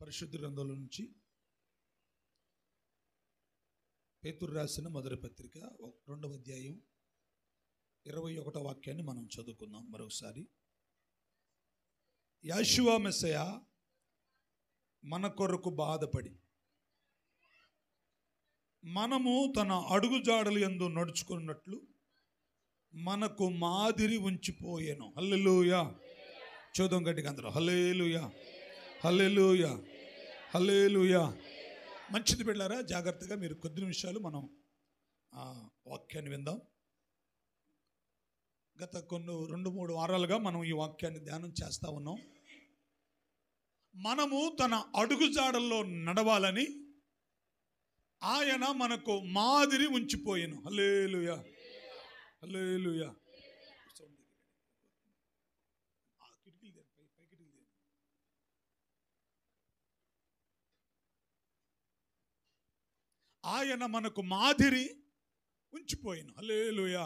పరిశుద్ధ గ్రంథంలో నుంచి పేతురు రాసిన మొదటి పత్రిక 2వ అధ్యాయం 21వ వాక్యాన్ని మనం చదువుకుందాం మరొకసారి. యేషువా మెస్సయా మన కొరకు బాధపడి మనము తన అడుగుజాడలు యందు నడుచుకున్నట్లు మనకు మాదిరి ఉంచిపోయాను. హల్లెలూయా. చూద్దాం గట్టిగా అందరూ హల్లెలూయా, హల్లెలూయా, హల్లెలూయా. మంచిది బిడ్డలారా, జాగ్రత్తగా మీరు కొద్ది నిమిషాలు మనం వాక్యాన్ని విందాం. గత 2-3 వారాలుగా మనం ఈ వాక్యాన్ని ధ్యానం చేస్తూ ఉన్నాం. మనము తన అడుగుజాడల్లో నడవాలని ఆయన మనకు మాదిరి ఉంచిపోయాను. హల్లెలూయా, హల్లెలూయా. ఆయన మనకు మాదిరి ఉంచిపోయాను. హల్లెలూయా.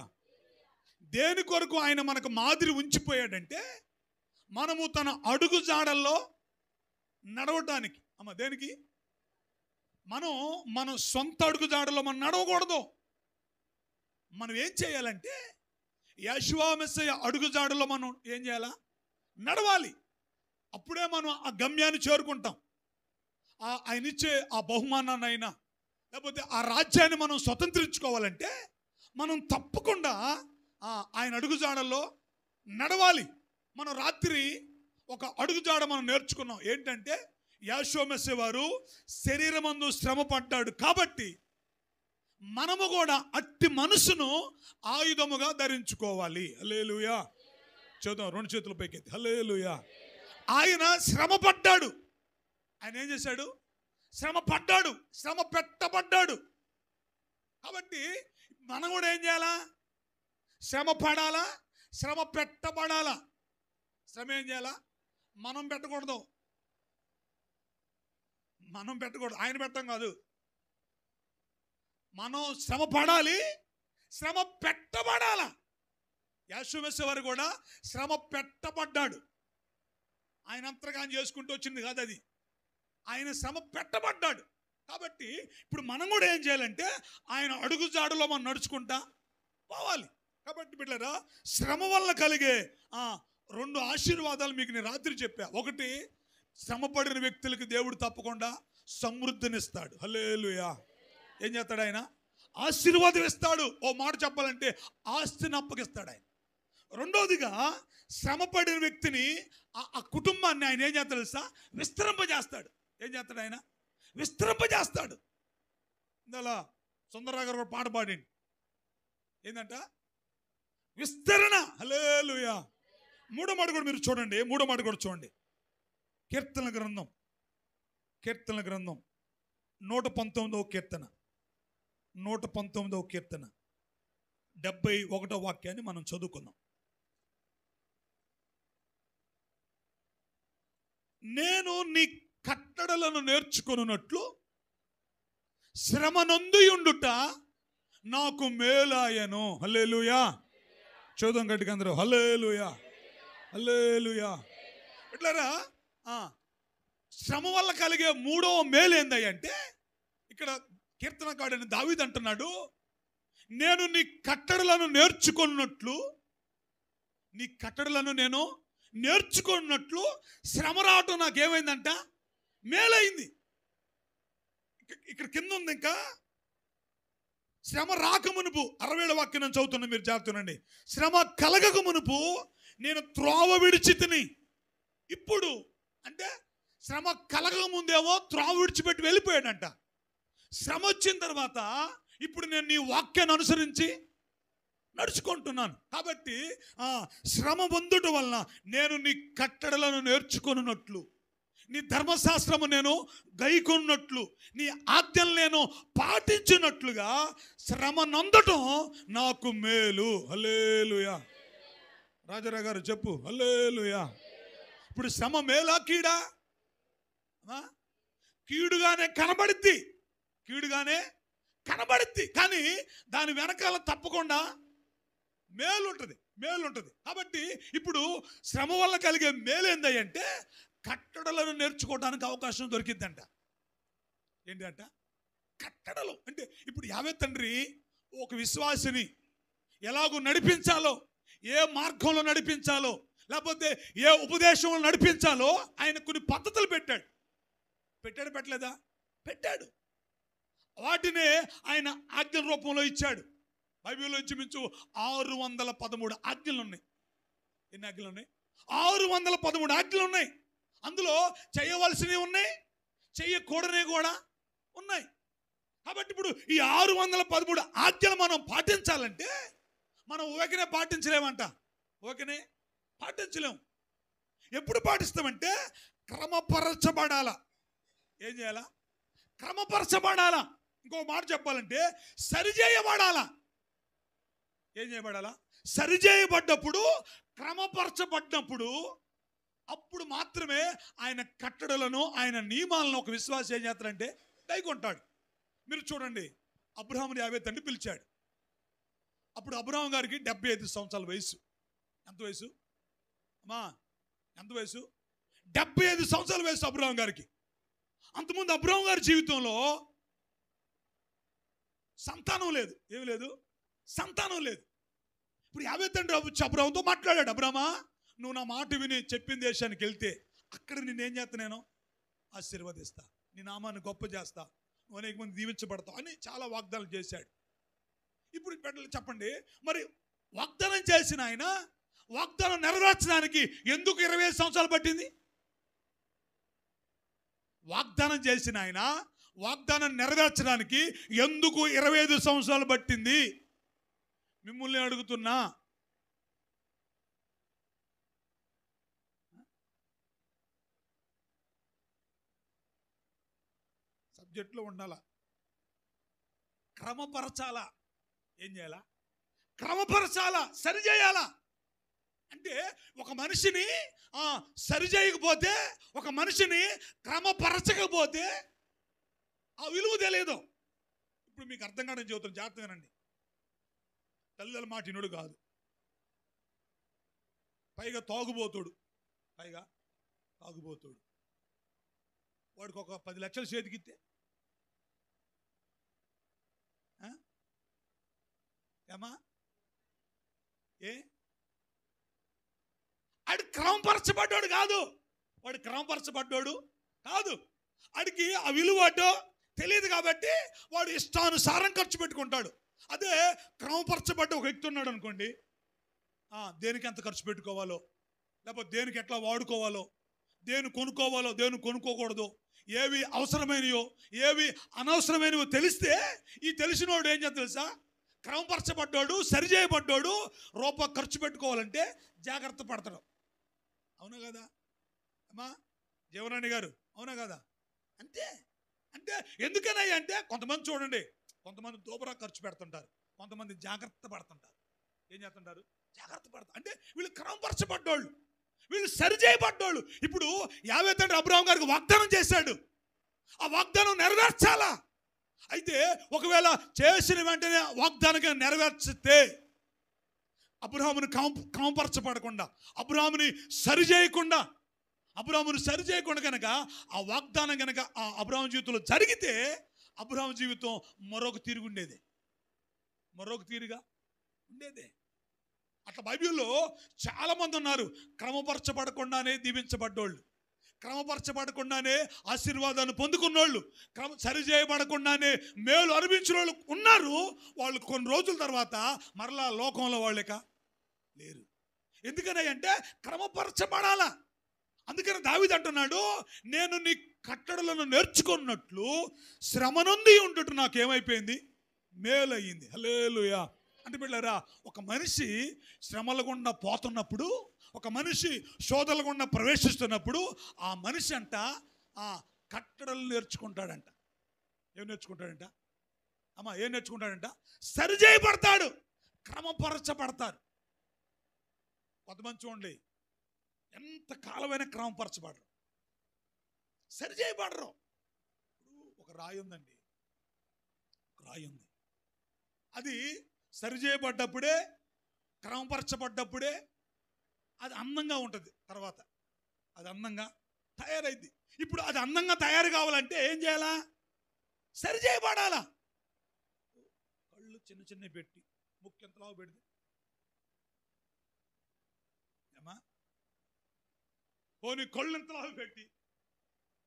దేని కొరకు ఆయన మనకు మాదిరి ఉంచిపోయాడంటే మనము తన అడుగు జాడల్లో నడవటానికి. దేనికి? మన సొంత అడుగు జాడల్లో మనం నడవకూడదు. మనం ఏం చేయాలంటే యేషువా మెస్సయ్య అడుగు జాడల్లో మనం ఏం చేయాలా? నడవాలి. అప్పుడే మనం ఆ గమ్యాన్ని చేరుకుంటాం. ఆయన ఇచ్చే ఆ బహుమానాన్ని అయినా లేకపోతే ఆ రాజ్యాన్ని మనం స్వతంత్రించుకోవాలంటే మనం తప్పకుండా ఆయన అడుగుజాడల్లో నడవాలి. మనం రాత్రి ఒక అడుగుజాడ మనం నేర్చుకున్నాం. ఏంటంటే యేషువా మెస్సయ్య వారు శరీరమందు శ్రమ పడ్డాడు కాబట్టి మనము కూడా అట్టి మనసును ఆయుధముగా ధరించుకోవాలి. హల్లెలూయా. చూద్దాం, 2 చేతుల పైకెత్తి హల్లెలూయా. ఆయన శ్రమ పడ్డాడు. ఆయన ఏం చేశాడు? శ్రమ పడ్డాడు, శ్రమ పెట్టబడ్డాడు. కాబట్టి మనం కూడా ఏం చేయాలా? శ్రమ పడాలా, శ్రమ పెట్టబడాలా. శ్రమ ఏం చేయాలా? మనం పెట్టకూడదు. మనం పెట్టకూడదు, ఆయన పెట్టం కాదు. మనం శ్రమ పడాలి, శ్రమ పెట్టబడాలా. యేషువా మెస్సయ్య వారు కూడా శ్రమ పెట్టబడ్డాడు. ఆయన అంతగా చేసుకుంటూ వచ్చింది కాదు అది. ఆయన శ్రమ పెట్టబడ్డాడు. కాబట్టి ఇప్పుడు మనం కూడా ఏం చేయాలంటే ఆయన అడుగుజాడులో మనం నడుచుకుంటా పోవాలి. కాబట్టి బిడ్డలారా, శ్రమ వల్ల కలిగే 2 ఆశీర్వాదాలు మీకు నేను రాత్రి చెప్పా. ఒకటి, శ్రమపడిన వ్యక్తులకి దేవుడు తప్పకుండా సమృద్ధినిస్తాడు. హల్లెలూయా. ఏం చేస్తాడు? ఆయన ఆశీర్వాదం ఇస్తాడు. ఓ మాట చెప్పాలంటే ఆస్తిని అప్పగిస్తాడు ఆయన. రెండోదిగా, శ్రమపడిన వ్యక్తిని ఆ కుటుంబాన్ని ఆయన ఏం చేస్తాడు తెలుసా? విస్తరింపజేస్తాడు. ఏం చేస్తాడు? ఆయన విస్తరింపజేస్తాడు. ఇందులో సుందరరావు గారు పాట పాడింది. ఏంటంట? విస్తరణ. హల్లెలూయా. 3వ మాట కూడా మీరు చూడండి. 3వ మాట కూడా చూడండి. కీర్తనల గ్రంథం 119వ కీర్తన 71వ వాక్యాన్ని మనం చదువుకుందాం. నేను నీ కట్టడలను నేర్చుకొనున్నట్లు శ్రమనొందియుండుట నాకు మేలాయను. హల్లెలూయా. చూద్దాం గట్టిగా అందరూ హల్లెలూయా, హల్లెలూయా. ఇట్లారా శ్రమ వల్ల కలిగే 3వ మేలు ఏందంటే ఇక్కడ కీర్తనకారుడైన దావీదు అంటున్నాడు, నేను నీ కట్టడలను నేర్చుకున్నట్లు, నీ కట్టడలను నేను నేర్చుకున్నట్లు శ్రమ రావటం నాకేమైందంట? మేలైంది. ఇక్కడ కింద ఉంది, ఇంకా శ్రమ రాకమునుపు 60వ వాక్యం నేను చదువుతున్నా, మీరు జాగ్రత్తనండి. శ్రమ కలగక మునుపు నేను త్రోవ విడిచి తిని. ఇప్పుడు అంటే శ్రమ కలగక ముందేమో త్రోవ విడిచిపెట్టి వెళ్ళిపోయాడంట. శ్రమ వచ్చిన తర్వాత ఇప్పుడు నేను నీ వాక్యాన్ని అనుసరించి నడుచుకుంటున్నాను. కాబట్టి శ్రమ పొందుట వలన నేను నీ కట్టడలను నేర్చుకున్నట్లు, నీ ధర్మశాస్త్రము నేను గైకొన్నట్లు, నీ ఆజ్ఞలు నేను పాటించినట్లుగా శ్రమ నొందటం నాకు మేలు. హల్లెలూయా. రాజారావు గారు చెప్పు హల్లెలూయా. ఇప్పుడు శ్రమ మేలా కీడా? కీడుగానే కనబడిద్ది, కీడుగానే కనబడిద్ది. కానీ దాని వెనకాల తప్పకుండా మేలు ఉంటుంది. కాబట్టి ఇప్పుడు శ్రమ వల్ల కలిగే మేలు ఏందంటే కట్టడలను నేర్చుకోవడానికి అవకాశం దొరికిందంట. ఏంటంట? కట్టడలు. అంటే ఇప్పుడు యావే తండ్రి ఒక విశ్వాసిని ఎలాగో నడిపించాలో, ఏ మార్గంలో నడిపించాలో, లేకపోతే ఏ ఉపదేశంలో నడిపించాలో ఆయన కొన్ని పద్ధతులు పెట్టాడు. పెట్టలేదా? పెట్టాడు. వాటినే ఆయన ఆజ్ఞల రూపంలో ఇచ్చాడు. బైబిల్లో ఇంచుమించు 613 ఆజ్ఞలు ఉన్నాయి. ఎన్ని ఆజ్ఞలు ఉన్నాయి? 613 ఆజ్ఞలు ఉన్నాయి. అందులో చేయవలసినవి ఉన్నాయి, చెయ్యకూడనివి కూడా ఉన్నాయి. కాబట్టి ఇప్పుడు ఈ 613 ఆజ్ఞలు మనం పాటించాలంటే మనం ఊరికనే పాటించలేమంట. ఊరికనే పాటించలేము. ఎప్పుడు పాటిస్తామంటే క్రమపరచబడాలా. ఏం చేయాలా? క్రమపరచబడాలా. ఇంకో మాట చెప్పాలంటే సరిచేయబడాలా. ఏం చేయబడాలా? సరిచేయబడ్డప్పుడు, క్రమపరచబడ్డప్పుడు అప్పుడు మాత్రమే ఆయన కట్టడలను, ఆయన నియమాలను ఒక విశ్వాసి ఏం చేస్తాడంటే గైకొంటాడు. మీరు చూడండి, అబ్రహాముని యావే తండ్రి పిలిచాడు. అప్పుడు అబ్రహాం గారికి 75 సంవత్సరాల వయసు. ఎంత వయసు అమ్మా? ఎంత వయసు? 75 సంవత్సరాల వయసు అబ్రహాం గారికి. అంతకుముందు అబ్రహాం గారి జీవితంలో సంతానం లేదు. ఏమి లేదు? సంతానం లేదు. ఇప్పుడు యావే తండ్రి వచ్చి అబ్రహాంతో మాట్లాడాడు. అబ్రహమా, నువ్వు నా మాట విని చెప్పిన దేశానికి వెళ్తే అక్కడ నిన్నేం చేస్తా, నేను ఆశీర్వదిస్తా, నీ నామాన్ని గొప్ప చేస్తా, నువ్వు అనేక మంది దీవించబడతావు అని చాలా వాగ్దానం చేశాడు. ఇప్పుడు బిడ్డలు చెప్పండి, మరి వాగ్దానం చేసిన ఆయన వాగ్దానం నెరవేర్చడానికి ఎందుకు 25 సంవత్సరాలు పట్టింది? వాగ్దానం చేసిన ఆయన వాగ్దానం నెరవేర్చడానికి ఎందుకు 25 సంవత్సరాలు పట్టింది? మిమ్మల్ని అడుగుతున్నా. సబ్జెక్ట్లో ఉండాలా, క్రమపరచాలా. ఏం చేయాలా? క్రమపరచాలా, సరిచేయాలా. అంటే ఒక మనిషిని సరిచేయకపోతే, ఒక మనిషిని క్రమపరచకపోతే ఆ విలువ తెలియదు. ఇప్పుడు మీకు అర్థం కావడం చెబుతాను, జాగ్రత్తగానండి. తల్లిదండ్రుల మాట వినుడు కాదు, పైగా తాగుబోతుడు. వాడికి ఒక 10 లక్షలు చేతికిస్తే ఏమా? వాడు క్రమపరచబడ్డాడు కాదు. వాడికి ఆ విలువటో తెలియదు కాబట్టి వాడు ఇష్టానుసారం ఖర్చు పెట్టుకుంటాడు. అదే క్రమపరచబడ్డ ఒక వ్యక్తి ఉన్నాడు అనుకోండి, దేనికి ఎంత ఖర్చు పెట్టుకోవాలో, లేకపోతే దేనికి ఎట్లా వాడుకోవాలో, దేని కొనుక్కోవాలో, దేని కొనుక్కోకూడదు, ఏవి అవసరమైనయో ఏవి అనవసరమైనవో తెలిస్తే ఈ తెలిసినోడు ఏం చేస్తా తెలుసా? క్రమపరచబడ్డాడు, సరిచేయబడ్డాడు, రూపాయి ఖర్చు పెట్టుకోవాలంటే జాగ్రత్త పడతాడు. అవునా కదా అమ్మా జీవరాణి గారు? అవునా కదా? అంతే. అంటే ఎందుకనయ్యా అంటే కొంతమంది చూడండి, కొంతమంది దూబరా ఖర్చు పెడుతుంటారు, కొంతమంది జాగ్రత్త పడుతుంటారు. ఏం చేస్తుంటారు? జాగ్రత్త పడతారు. అంటే వీళ్ళు క్రమపరచబడ్డోళ్ళు, వీళ్ళు సరిచేయబడ్డోళ్ళు. ఇప్పుడు యావే తండ్రి అబ్రహాం గారికి వాగ్దానం చేశాడు, ఆ వాగ్దానం నెరవేర్చాలా. అయితే ఒకవేళ చేసిన వెంటనే వాగ్దానంగా నెరవేర్చితే అబ్రహాముని క్రమపరచబడకుండా, అబ్రహాముని సరిచేయకుండా కనుక ఆ వాగ్దానం కనుక ఆ అబ్రహాం జీవితంలో జరిగితే అబ్రహాం జీవితం మరొక తీరుగా ఉండేదే. అట్లా బైబిల్లో చాలా మంది ఉన్నారు క్రమపరచబడకుండానే దీవించబడ్డోళ్ళు, క్రమపరచబడకుండానే ఆశీర్వాదాన్ని పొందుకున్నోళ్ళు, సరిచేయబడకుండానే మేలు అనిపించిన వాళ్ళు ఉన్నారు. వాళ్ళు కొన్ని రోజుల తర్వాత మరలా లోకంలో వాళ్ళక లేరు. ఎందుకని అంటే క్రమపరచబడాలా. అందుకని దావీదు అంటున్నాడు, నేను నీ కట్టడలను నేర్చుకున్నట్లు శ్రమ నుండి ఉండుట నాకేమైపోయింది? మేలు అయ్యింది. హల్లెలూయా. అంటే బిడ్డలారా, ఒక మనిషి శ్రమల గుండా పోతున్నప్పుడు, ఒక మనిషి శోధనల గుండా ప్రవేశిస్తున్నప్పుడు ఆ మనిషి అంట ఆ కట్టడలు నేర్చుకుంటాడంట. ఏం నేర్చుకుంటాడంట అమ్మా? ఏం నేర్చుకుంటాడంట? సరిచేయబడతాడు, క్రమపరచబడతారు. కొంతమంది చూడండి, ఎంత కాలమైనా క్రమపరచబడరు, సరిచేయబడరు. ఇప్పుడు ఒక రాయి ఉందండి, రాయి ఉంది, అది సరిచేయబడ్డప్పుడే, క్రమపరచబడ్డప్పుడే అది అందంగా ఉంటుంది. తర్వాత అది అందంగా తయారైంది. ఇప్పుడు అది అందంగా తయారు కావాలంటే ఏం చేయాలా? సరి చేయబడాలా. కళ్ళు చిన్న చిన్న పెట్టి ముక్కు ఎంతలా పెడితే ఏమా, పోనీ కళ్ళు ఎంతలా పెట్టి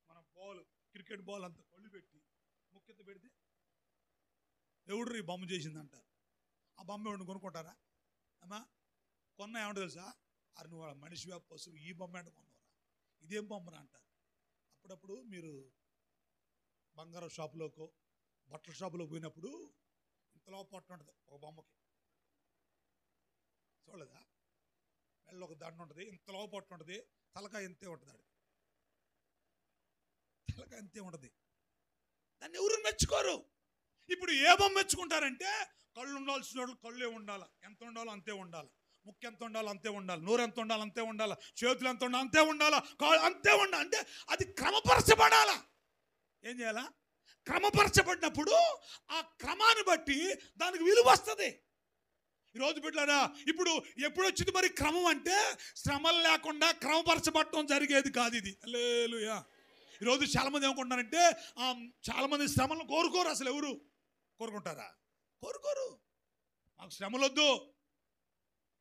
మన బాల్, క్రికెట్ బాల్ అంత కళ్ళు పెట్టి ముక్కు ఎంత పెడితే ఎవడు ఈ బొమ్మ చేసిందంటారు. ఆ బొమ్మ ఎవరిని కొనుక్కుంటారా? అమ్మా కొన్న ఏమంటో తెలుసా? అది నువ్వు మనిషి పశువు, ఈ బొమ్మ అంటే కొన్నవరా, ఇదేం బొమ్మరా అంటారు. అప్పుడప్పుడు మీరు బంగారం షాపులోకో బట్టల షాపులో పోయినప్పుడు ఇంతలో పొట్ట ఉంటుంది ఒక బొమ్మకి, చూడలేదా? మెల్ల ఒక దండ ఉంటుంది, ఇంతలో పొట్ట ఉంటుంది, తలకాయ ఇంతే ఉంటుంది, ఆడికి తలకాయ ఇంతే ఉంటుంది. దాన్ని ఎవరు మెచ్చుకోరు. ఇప్పుడు ఏ బొమ్మ మెచ్చుకుంటారంటే కళ్ళు ఉండాల్సిన చోట్ల కళ్ళే ఉండాలి, ఎంత ఉండాలో అంతే ఉండాలి, ముక్కు ఎంత ఉండాలో అంతే ఉండాలి, నోరు ఎంత ఉండాలి అంతే ఉండాలి, చేతులు ఎంత ఉండాలి అంతే ఉండాలా, అంతే ఉండాలి. అంటే అది క్రమపరచబడాలా. ఏం చేయాలా? క్రమపరచబడినప్పుడు ఆ క్రమాన్ని బట్టి దానికి విలువ వస్తుంది. ఈరోజు బిడ్డలారా, ఇప్పుడు ఎప్పుడు వచ్చింది మరి క్రమం అంటే? శ్రమలు లేకుండా క్రమపరచబడటం జరిగేది కాదు ఇది. హల్లెలూయా. ఈరోజు చాలామంది ఏమనుకుంటున్నారంటే చాలామంది శ్రమలను కోరుకోరు. అసలు ఎవరు కోరుకుంటారా? కోరుకోరు. మాకు శ్రమలొద్దు,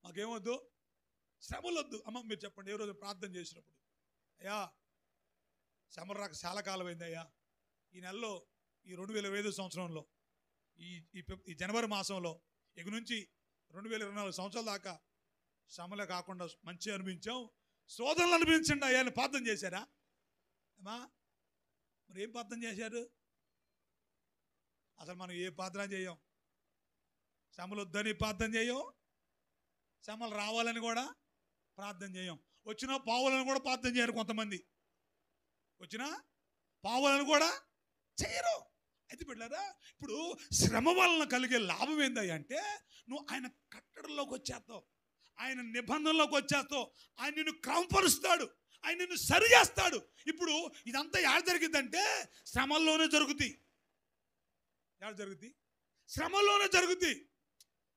మాకేమొద్దు, శ్రమలొద్దు. అమ్మ మీరు చెప్పండి, ఏ రోజు ప్రార్థన చేసినప్పుడు, అయ్యా శ్రమలు రాక చాలా కాలం అయింది అయ్యా, ఈ నెలలో ఈ 2025 సంవత్సరంలో ఈ జనవరి మాసంలో ఇక నుంచి 2024 సంవత్సరాల దాకా శ్రమలే కాకుండా మంచి అనిపించాం, శోధనలు అనిపించండి అయ్యా అని ప్రార్థన చేశారా? అమ్మా మరి ఏం ప్రార్థన చేశారు? అసలు మనం ఏ ప్రార్థన చేయం. శ్రమలు వద్దని ప్రార్థన చేయం, శ్రమలు రావాలని కూడా ప్రార్థన చేయం. వచ్చినా పావులను కూడా ప్రార్థన చేయరు కొంతమంది, వచ్చినా పావులను కూడా చేయరు. అయితే బిడ్డలారా, ఇప్పుడు శ్రమ వలన కలిగే లాభం ఏందయ్యా అంటే, నువ్వు ఆయన కట్టడలోకి వచ్చేస్తావు, ఆయన నిబంధనలోకి వచ్చేస్తావు, ఆయన నిన్ను క్రమపరుస్తాడు, ఆయన నిన్ను సరి చేస్తాడు. ఇప్పుడు ఇదంతా ఎక్కడ జరిగిందంటే శ్రమల్లోనే జరుగుతుంది. ఎక్కడ జరుగుతుంది? శ్రమల్లోనే జరుగుతుంది.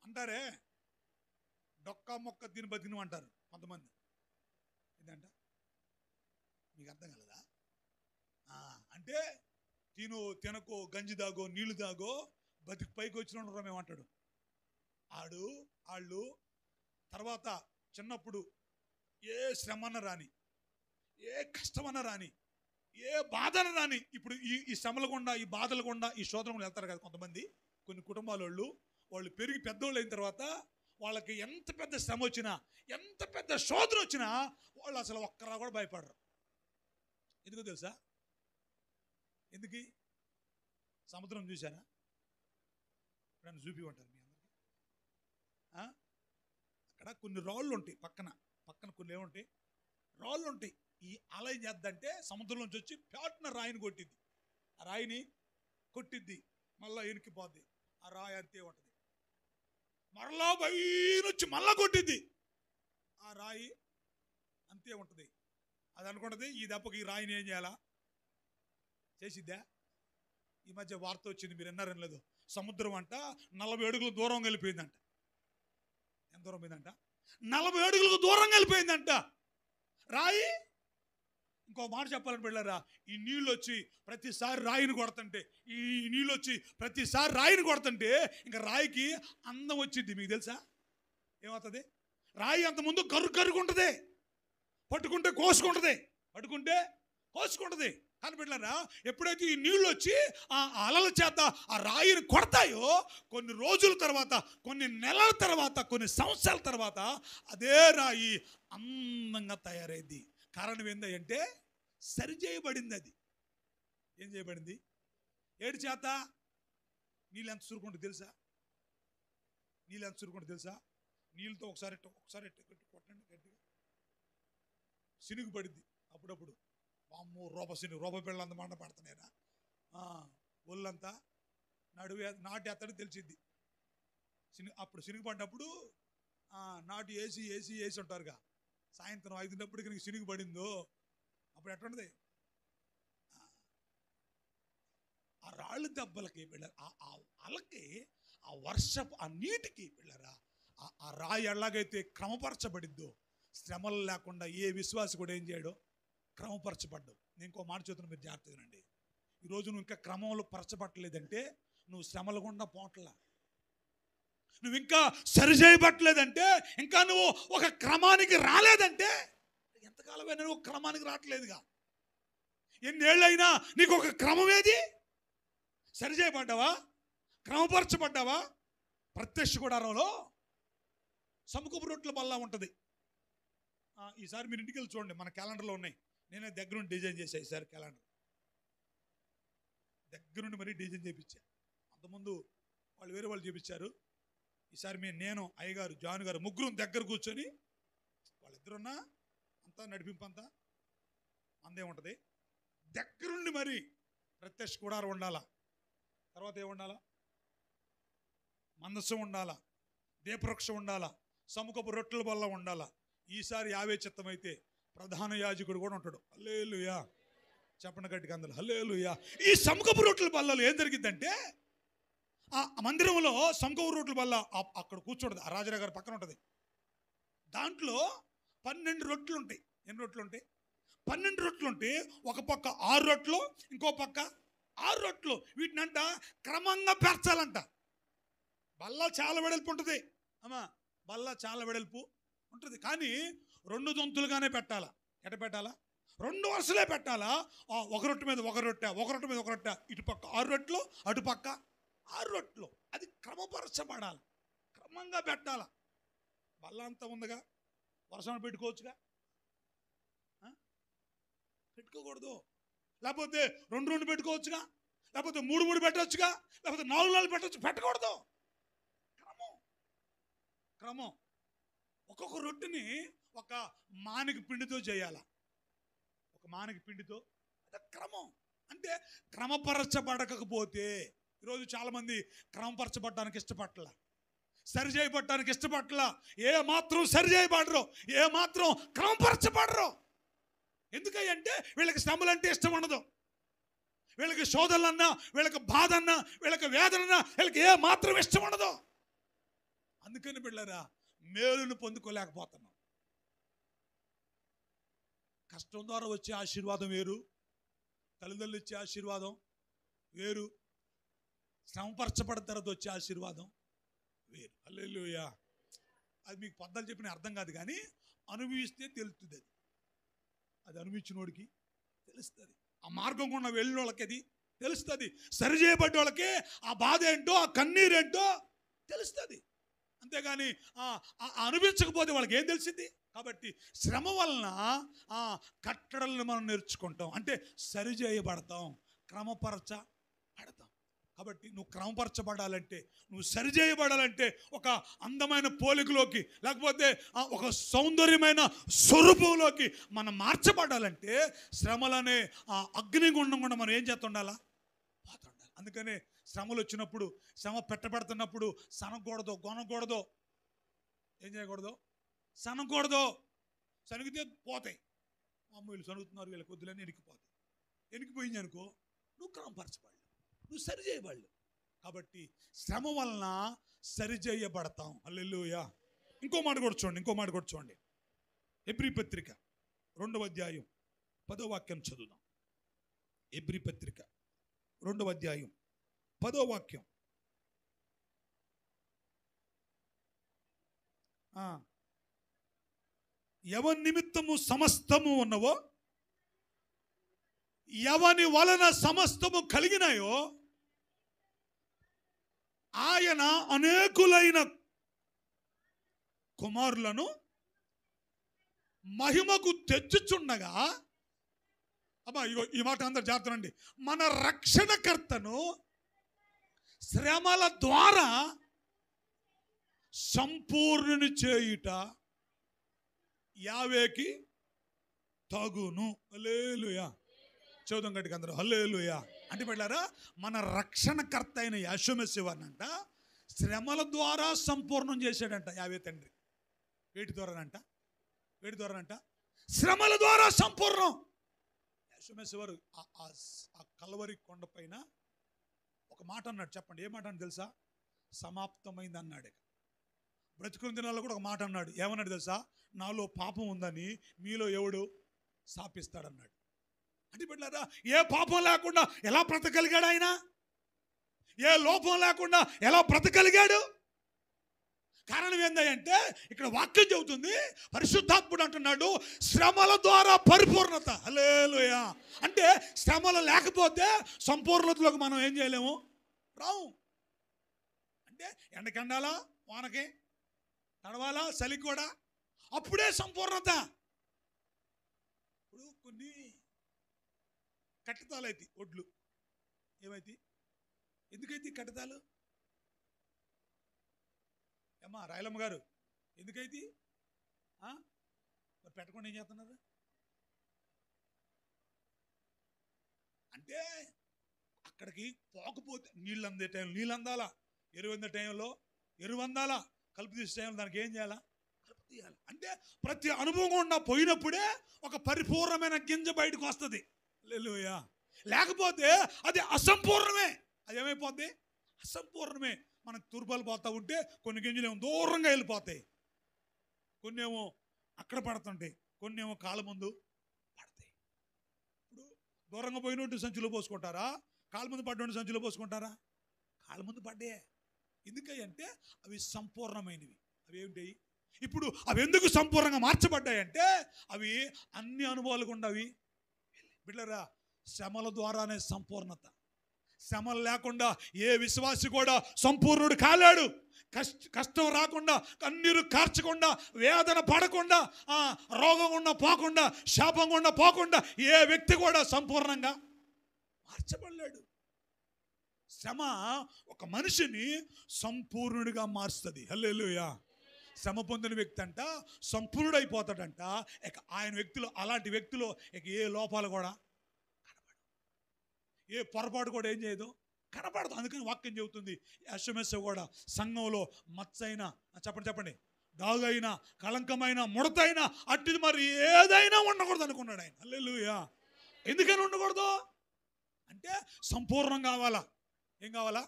అంటారే డొక్క మొక్క తిని బతికిన అంటారు కొంతమంది. ఏంటంట మీకు అర్థం కలదా? అంటే తినకో, గంజి దాగో, నీళ్లు దాగో, బతికి పైకి వచ్చిన మేమంటాడు. వాళ్ళు తర్వాత చిన్నప్పుడు ఏ శ్రమన్న రాని, ఏ కష్టమన్న రాని, ఏ బాధన రాని, ఇప్పుడు ఈ శ్రమల గుండా, ఈ బాధల గుండా, ఈ శోధన గుండా వెళ్తారు కదా కొంతమంది. కొన్ని కుటుంబాల వాళ్ళు పెరిగి పెద్దోళ్ళు అయిన తర్వాత వాళ్ళకి ఎంత పెద్ద శ్రమ వచ్చినా, ఎంత పెద్ద శోధన వచ్చినా వాళ్ళు అసలు ఒక్కరా కూడా భయపడరు. ఎందుకో తెలుసా? ఎందుకు? సముద్రం చూసారా? నన్ను చూపి ఉంటారు మీ అందరికి. అక్కడ కొన్ని రాళ్ళు ఉంటాయి, పక్కన కొన్ని ఏముంటాయి, రాళ్ళు ఉంటాయి. ఈ అల ఏం చేద్దంటే సముద్రం నుంచి వచ్చి ప్యాట్న రాయిని కొట్టిద్ది, ఆ రాయిని కొట్టిద్ది, మళ్ళా ఇనికిపోద్ది, ఆ రాయి అంతే ఉంటుంది. మరలా పైనొచ్చి మళ్ళా కొట్టిద్ది, ఆ రాయి అంతే ఉంటుంది. అది అనుకుంటుంది ఈ దెబ్బకి ఈ రాయిని ఏం చేయాలా చేసిద్దా? ఈ మధ్య వార్త వచ్చింది, మీరు విన్నారని లేదు, సముద్రం అంట 40 అడుగులు దూరం వెళ్ళిపోయిందంట. ఎంత దూరం పోయిందంట? 40 అడుగులకు దూరం వెళ్ళిపోయిందంట రాయి. ఇంకో మాట చెప్పాలని వెళ్ళారా, ఈ నీళ్ళు వచ్చి ప్రతిసారి రాయిని కొడుతుంటే, ఈ నీళ్ళు వచ్చి ప్రతిసారి రాయిని కొడుతుంటే ఇంకా రాయికి అందం వచ్చింది. మీకు తెలుసా ఏమవుతుంది? రాయి అంత ముందు కరుకుంటుంది, పట్టుకుంటే కోసుకుంటుంది, కానీ బిడ్డలారా, ఎప్పుడైతే ఈ నీళ్ళు వచ్చి ఆ అలల చేత ఆ రాయిని కొడతాయో, కొన్ని రోజుల తర్వాత, కొన్ని నెలల తర్వాత, కొన్ని సంవత్సరాల తర్వాత అదే రాయి అందంగా తయారైంది. కారణం ఏంటంటే సరి చేయబడింది. అది ఏం చేయబడింది? ఏడు చేత. నీళ్ళు ఎంత చురుకుంటుంది తెలుసా? నీళ్ళతో ఒకసారి కొట్టండి గట్టిగా, సినుగు పడింది. అప్పుడప్పుడు అమ్మో రూపాయి పిల్లలంత మంట పడుతున్నాయిరా, ఒళ్ళంతా నాటి ఎత్తడి తెలిసిద్ది. అప్పుడు సినుగు పడినప్పుడు నాటు వేసి ఉంటారుగా, సాయంత్రం 5 నీకు సినుగు పడిందో అప్పుడు ఎట్లుంటుంది? ఆ రాళ్ళు దెబ్బలకి వెళ్ళారు, ఆ అలకి, ఆ వర్షపు ఆ నీటికి వెళ్ళారా, ఆ రాయి ఎలాగైతే క్రమపరచబడిద్దో, శ్రమలు లేకుండా ఏ విశ్వాసి కూడా ఏం చేయడో క్రమపరచబడ్డావు. నేను ఇంకో మాట చెప్తున్నా, మీరు జాగ్రత్తగానండి. ఈరోజు నువ్వు ఇంకా క్రమంలో పరచబట్టలేదంటే నువ్వు శ్రమల గుండా పోట్లా. నువ్వు ఇంకా సరిచేయబట్టలేదంటే, ఇంకా నువ్వు ఒక క్రమానికి రాలేదంటే, ఎంతకాలమైనా నువ్వు క్రమానికి రావట్లేదుగా. ఎన్నేళ్ళైనా నీకు ఒక క్రమం ఏది? సరిచేయబడ్డావా? క్రమపరచబడ్డావా? ప్రత్యక్ష గుడారంలో సముఖపు రొట్టెల బల్ల ఉంటుంది. ఈసారి మీరు ఇంటికి వెళ్ళి చూడండి, మన క్యాలెండర్లో ఉన్నాయి. నేనే దగ్గరుండి డిజైన్ చేశాను. ఈసారి క్యాలెండర్ దగ్గరుండి మరీ డిజైన్ చేయించా. అంతకుముందు వాళ్ళు వేరే వాళ్ళు చేయించారు. ఈసారి నేను, అయ్యగారు, జాన్ గారు ముగ్గురు దగ్గర కూర్చొని, వాళ్ళిద్దరున్నా అంతా నడిపింపంతా అందే ఉంటుంది. దగ్గరుండి మరి ప్రత్యక్ష గుడారం ఉండాలా. తర్వాత ఏముండాలా? మందసం ఉండాలా, దీపవృక్షం ఉండాలా, సముఖపు రొట్టెల బల్ల ఉండాలా. ఈసారి యావే చిత్తమైతే ప్రధాన యాజకుడు కూడా ఉంటాడు. హల్లెలూయా చెప్పండి గట్టిగా అందరూ హల్లెలూయా. ఈ సముఖపు రొట్టెల బల్లలో ఏం జరిగిద్దంటే, ఆ మందిరంలో సముఖపు రొట్టెల బల్ల అక్కడ కూర్చోండి, ఆ రాజరా గారి పక్కన ఉంటుంది. దాంట్లో 12 రొట్టెలు ఉంటాయి. ఎన్ని రొట్టెలు ఉంటాయి? 12 రొట్టెలు ఉంటాయి. ఒక పక్క 6 రొట్టెలు, ఇంకో పక్క 6 రొట్టెలు. వీటినంట క్రమంగా పేర్చాలంట. బల్ల చాలా వెడల్పు ఉంటుంది అమ్మా, బల్ల చాలా వెడల్పు ఉంటుంది. కానీ 2 దొంతులుగానే పెట్టాలా. ఎట పెట్టాలా? 2 వరుసలే పెట్టాలా. ఒక రొట్టె మీద ఒక రొట్టె, ఒక రొట్టె మీద ఒక రొట్టె, ఇటు పక్క 6 రొట్టెలు, అటు పక్క 6 రొట్టెలు. అది క్రమపరచబడాలి, క్రమంగా పెట్టాలా. బల్ల అంతా ఉందిగా, వర్షం పెట్టుకోవచ్చుగా? పెట్టుకోకూడదు. లేకపోతే 2 పెట్టుకోవచ్చుగా, లేకపోతే 3 పెట్టవచ్చుగా, లేకపోతే 4 పెట్టవచ్చు. పెట్టకూడదు. క్రమం. ఒక్కొక్క రొట్టెని ఒక మానిక పిండితో చేయాల. ఒక మానిక పిండితో. అదే క్రమం. అంటే క్రమపరచబడకపోతే, ఈరోజు చాలామంది క్రమపరచబడడానికి ఇష్టపడలా, సరి చేయబడటానికి ఇష్టపడలా. ఏ మాత్రం సరి చేయబడరు, ఏ మాత్రం క్రమపరచబడరు. ఎందుకంటే వీళ్ళకి శ్రమలంటే ఇష్టం ఉండదు, వీళ్ళకి శోధనలన్నా, వీళ్ళకి బాధ అన్నా, వీళ్ళకి వేదనన్నా, వీళ్ళకి ఏ మాత్రం ఇష్టం ఉండదు. అందుకని బిడ్డలారా, మేలును పొందుకోలేకపోతున్నాం. కష్టం ద్వారా వచ్చే ఆశీర్వాదం వేరు, తల్లిదండ్రులు ఇచ్చే ఆశీర్వాదం వేరు, శ్రమపరచబడిన తర్వాత వచ్చే ఆశీర్వాదం వేరు. హల్లెలూయా. అది మీకు పద్దాలు చెప్పిన అర్థం కాదు, కానీ అనుభవిస్తే తెలుస్తుంది. అది అనుభవించినోడికి తెలుస్తుంది. ఆ మార్గం గుండా వెళ్ళిన వాళ్ళకి అది తెలుస్తుంది. సరిచేయబడ్డ వాళ్ళకి ఆ బాధ ఏంటో, ఆ కన్నీరేంటో తెలుస్తుంది. అంతేగాని అనిపించకపోతే వాళ్ళకి ఏం తెలిసింది? కాబట్టి శ్రమ వలన కట్టడలను మనం నేర్చుకుంటాం, అంటే సరిచేయబడతాం, క్రమపరచబడతాం. కాబట్టి నువ్వు క్రమపరచబడాలంటే, నువ్వు సరిచేయబడాలంటే, ఒక అందమైన పోలికలోకి, లేకపోతే ఒక సౌందర్యమైన స్వరూపంలోకి మనం మార్చబడాలంటే, శ్రమలనే అగ్నిగుండం కూడా మనం ఏం చేస్తుండాలా? పోతుండాలి. అందుకనే శ్రమలు వచ్చినప్పుడు, శ్రమ పెట్టబడుతున్నప్పుడు సనకూడదు, కొనకూడదు. ఏం చేయకూడదు? సనకూడదు. సనిగితే పోతాయి. అమ్మ వీళ్ళు సనుగుతున్నారు, వీళ్ళ కొద్దులని ఎనికిపోతాయి. ఎనికిపోయింది అనుకో, నువ్వు క్రమపరచబడలేవు, నువ్వు సరిచేయబడలేవు. కాబట్టి శ్రమ వలన సరిచేయబడతాం. హల్లెలూయా. ఇంకో మాట కూడా చూడండి. హెబ్రీ పత్రిక 2వ అధ్యాయం 10వ వాక్యం చదువుదాం. హెబ్రీ పత్రిక 2వ అధ్యాయం 10వ వాక్యం. ఎవని నిమిత్తము సమస్తము ఉన్నవో, ఎవని వలన సమస్తము కలిగినాయో, ఆయన అనేకులైన కుమారులను మహిమకు తెచ్చుచుండగా, అమ్మా ఇగో ఈ మాట అందరు జాగ్రత్త, మన రక్షణకర్తను శ్రమల ద్వారా సంపూర్ణుని చేయుట యావేకి తగును. హల్లెలూయా. చదువుదాం గట్టిగా అందరూ హల్లెలూయా. అంటే పెట్టారా, మన రక్షణకర్త అయిన యేసుమసీహునంట శ్రమల ద్వారా సంపూర్ణం చేశాడంట యావే తండ్రి. వేటి ద్వారానంట? శ్రమల ద్వారా సంపూర్ణం. యేసుమసీహు ఆ కల్వరి కొండ పైన ఒక మాట అన్నాడు. చెప్పండి, ఏ మాట అని తెలుసా? సమాప్తమైంది అన్నాడు. బ్రతుకున్న దినాల్లో కూడా ఒక మాట అన్నాడు. ఏమన్నాడు తెలుసా? నాలో పాపం ఉందని మీలో ఎవడు శాపిస్తాడన్నాడు. అంటే బిడ్డలారా, ఏ పాపం లేకుండా ఎలా బ్రతకగలిగాడు ఆయన? ఏ లోపం లేకుండా ఎలా బ్రతకగలిగాడు? కారణం ఏంటంటే ఇక్కడ వాక్యం చెబుతుంది, పరిశుద్ధాత్ముడు అంటున్నాడు శ్రమల ద్వారా పరిపూర్ణత. హల్లెలూయా. అంటే శ్రమలు లేకపోతే సంపూర్ణతలోకి మనం ఏం చేయలేము, రావు. అంటే ఎండకెండాలా, వానకి తడవాలా, చలికి కూడా, అప్పుడే సంపూర్ణత. ఇప్పుడు కొన్ని కట్టతాలు అయితే ఒడ్లు ఏమైతే, ఎందుకైతే కట్టతాలు ఏమ్మా రాయలమ్మ గారు, ఎందుకైతే మరి పెట్టకుండా ఏం చేస్తున్నారు? అంటే అక్కడికి పోకపోతే నీళ్ళు అందే టైం నీళ్ళు అందాలా, ఎరువు అందే టైంలో ఎరువు అందాలా, కలుపు తీసే టైంలో దానికి ఏం చేయాలా, కలుపు తీయాలి. అంటే ప్రతి అనుభవం గుండా పోయినప్పుడే ఒక పరిపూర్ణమైన గింజ బయటకు వస్తుంది. హల్లెలూయా. లేకపోతే అది అసంపూర్ణమే. అది ఏమైపోద్ది? అసంపూర్ణమే. మనకు తూర్పాలు పోతూ ఉంటే కొన్ని గింజలు ఏమో దూరంగా వెళ్ళిపోతాయి, కొన్ని ఏమో అక్కడ పడుతుంటాయి, కొన్ని ఏమో కాళ్ళ ముందు పడతాయి. ఇప్పుడు దూరంగా పోయినట్టు సంచులో పోసుకుంటారా, కాళ్ళ ముందు పడ్డ సంచులో పోసుకుంటారా? కాళ్ళ ముందు పడ్డే. ఎందుకంటే అవి సంపూర్ణమైనవి. అవి ఏమిటాయి? ఇప్పుడు అవి ఎందుకు సంపూర్ణంగా మార్చబడ్డాయంటే అవి అన్ని అనుభవాలు గుండా అవి బిడ్డలారా, శ్రమల ద్వారానే సంపూర్ణత. శ్రమలు లేకుండా ఏ విశ్వాసి కూడా సంపూర్ణుడు కాలేడు. కష్టం రాకుండా, కన్నీరు కార్చకుండా, వేదన పడకుండా, రోగం గుండా పోకుండా, శాపం గుండా పోకుండా ఏ వ్యక్తి కూడా సంపూర్ణంగా మార్చబడలేడు. శ్రమ ఒక మనిషిని సంపూర్ణుడిగా మారుస్తుంది. హల్లెలూయా. శ్రమ పొందిన వ్యక్తి అంట సంపూర్ణుడైపోతాడంట. ఇక ఆయన వ్యక్తిలో, అలాంటి వ్యక్తిలో ఇక ఏ లోపాలు కూడా కనపడదు, ఏ పొరపాటు కూడా ఏం చేయదు, కనపడదు. అందుకని వాక్యం చెబుతుంది, ఎస్ఎంఎస్ కూడా సంఘంలో మచ్చైనా, చెప్పండి, డాగైనా, కళంకమైన, ముడతైనా, అట్టిది మరి ఏదైనా ఉండకూడదు అనుకున్నాడు ఆయన. హల్లెలూయా. ఎందుకని ఉండకూడదు అంటే సంపూర్ణం కావాలా. ఏం కావాలా?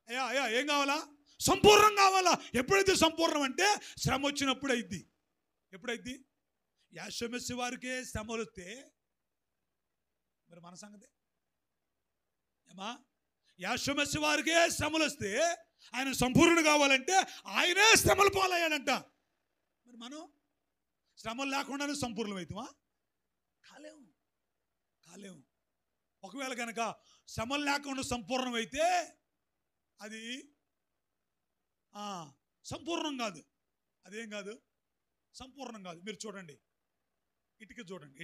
అయ్యా ఏం కావాలా? సంపూర్ణం కావాలా. ఎప్పుడైతే సంపూర్ణం అంటే శ్రమ వచ్చినప్పుడు అయింది. ఎప్పుడైద్ది? యాషమెస్సి వారికే శ్రమలు వస్తే మరి మన సంగతి ఏమా? యాషమెస్సి వారికే శ్రమలు వస్తే ఆయన సంపూర్ణుడు కావాలంటే ఆయనే శ్రమలు పాలయ్యాడంట. మరి మనం శ్రమలు లేకుండానే సంపూర్ణమవుతామా? కాలేము. ఒకవేళ కనుక శ్రమలు లేకుండా సంపూర్ణమైతే అది సంపూర్ణం కాదు. అదేం కాదు, సంపూర్ణం కాదు. మీరు చూడండి, ఇటుక చూడండి.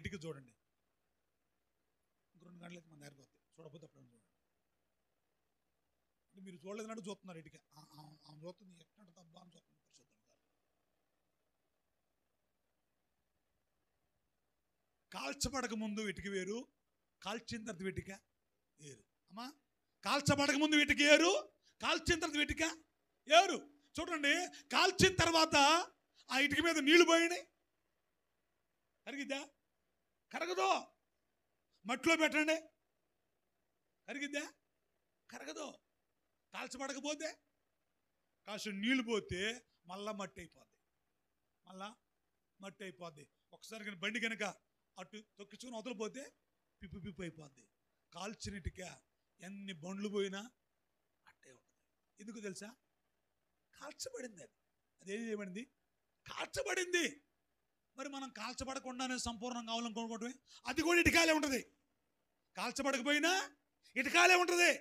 ఇంక 2 గంటలకి మన దగ్గరకు వస్తాయి. చూడకపోతే అప్పుడు చూడండి. అంటే మీరు చూడలేదన్నట్టు చూస్తున్నారు. ఇటుక ఆమె చూస్తుంది, ఎక్కడ తప్ప అని చూస్తుంది. కాల్చబడక ముందు ఇటుక వేరు, కాల్చిన తర్వాత ఇటుక వేరు. అమ్మా, కాల్చబడక ముందు ఇటుక ఏరు, కాల్చిన తర్వాత ఇటుక ఏరు. చూడండి, కాల్చిన తర్వాత ఆ ఇటుక మీద నీళ్లు పోయినాయి, కరిగిద్దా? కరగదు. మట్టిలో పెట్టండి, కరిగిద్దా? కరగదు. కాల్చబడకపోతే కాస్త నీళ్లు పోతే మళ్ళా మట్టి అయిపోద్ది. ఒకసారి కానీ బండి కనుక అటు తొక్కించుకుని వదలిపోతే పిప్పు అయిపోద్ది. కాల్చిన ఇటుక ఎన్ని బండ్లు పోయినా అట్టే ఉంటుంది. ఎందుకు తెలుసా? కాల్చబడింది. అదేం చేయబడింది? కాల్చబడింది. మరి మనం కాల్చబడకుండానే సంపూర్ణం కావాలనుకోవటమే, అది కూడా ఇటుకాలే ఉంటుంది. కాల్చబడకపోయినా ఇటుకాలే ఉంటుంది,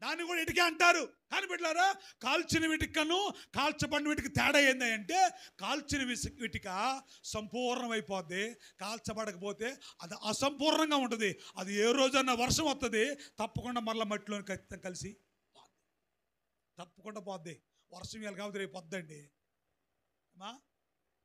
దాన్ని కూడా ఇటుకే అంటారు. కానీ బిడ్డలారా, కాల్చిన ఇటుకను కాల్చబడిన వీటికి తేడా ఏంది అంటే, కాల్చిన ఇటుక సంపూర్ణమైపోద్ది, కాల్చబడకపోతే అది అసంపూర్ణంగా ఉంటుంది. అది ఏ రోజన్నా వర్షం వస్తుంది, తప్పకుండా మళ్ళీ మట్టిలోని ఖచ్చితంగా కలిసి తప్పకుండా పోద్ది. వర్షం వేళ కాకపోతే రేపు వద్దండి అమ్మా.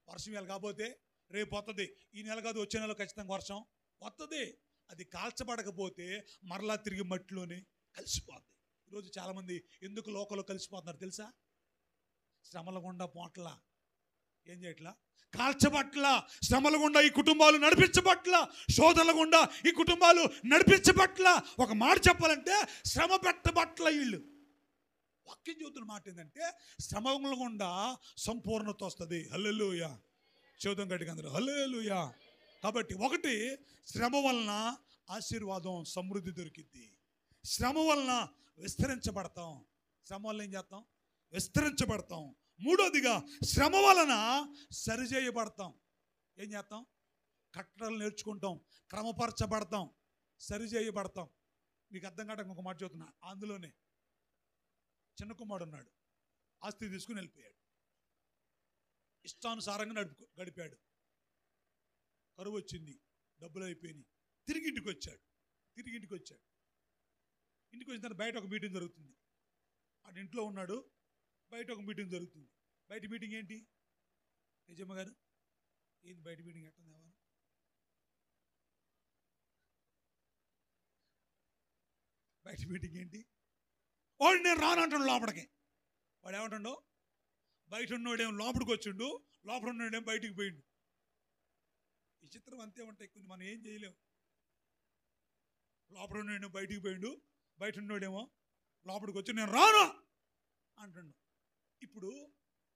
వర్షం వేళ కాకపోతే రేపు వస్తుంది. ఈ నెల కాదు, వచ్చే నెల ఖచ్చితంగా వర్షం వస్తుంది. అది కాల్చబడకపోతే మరలా తిరిగి మట్టిలోనే కలిసిపోద్ది. ఈరోజు చాలామంది ఎందుకు లోకంలో కలిసిపోతున్నారు తెలుసా? శ్రమల గుండా పోట్ల ఏం చేయట్లా, కాల్చబట్ల. శ్రమల గుండా ఈ కుటుంబాలు నడిపించబట్ల, శోధనల గుండా ఈ కుటుంబాలు నడిపించబట్ల. ఒక మాట చెప్పాలంటే శ్రమ పెట్టబట్ల వీళ్ళు. వాక్యం చెబుతున్న మాట ఏంటంటే, శ్రమల గుండా సంపూర్ణత వస్తుంది. హల్లెలూయా. చూద్దాం గట్టిగా అందరూ హల్లెలూయా. కాబట్టి ఒకటి, శ్రమ వలన ఆశీర్వాదం సమృద్ధి దొరికిద్ది. శ్రమ వలన విస్తరించబడతాం. శ్రమ వలన ఏం చేస్తాం? విస్తరించబడతాం. మూడోదిగా, శ్రమ వలన సరిచేయబడతాం. ఏం చేస్తాం? కట్టడలు నేర్చుకుంటాం, క్రమపరచబడతాం, సరిచేయబడతాం. మీకు అర్థం కావడానికి ఒక మాట చెబుతున్నా. అందులోనే చిన్న కుమారుడు ఉన్నాడు, ఆస్తి తీసుకుని వెళ్ళిపోయాడు, ఇష్టానుసారంగా గడిపాడు. కరువు వచ్చింది, డబ్బులు అయిపోయినాయి, తిరిగి ఇంటికి వచ్చాడు. ఇంటికి వచ్చిన తర్వాత బయట ఒక మీటింగ్ జరుగుతుంది. అటు ఇంట్లో ఉన్నాడు, బయట ఒక మీటింగ్ జరుగుతుంది. బయట మీటింగ్ ఏంటి? యజమ్మ గారు, ఏంది బయట మీటింగ్? ఎట్టుంది ఎవరు? బయట మీటింగ్ ఏంటి? వాడు నేను రానంటాడు లోపలికి. వాడు ఏమంటాడు? బయట ఉన్నోడేమో లోపలికి వచ్చిండు, లోపల ఉన్నోడేమో బయటికి పోయిండు. ఈ చిత్రం అంతే ఉంటాయి కొన్ని, మనం ఏం చేయలేము. లోపల ఉన్నోడేమో బయటికి పోయిండు, బయట ఉన్నోడేమో లోపలికి వచ్చి నేను రాను అంటుండు. ఇప్పుడు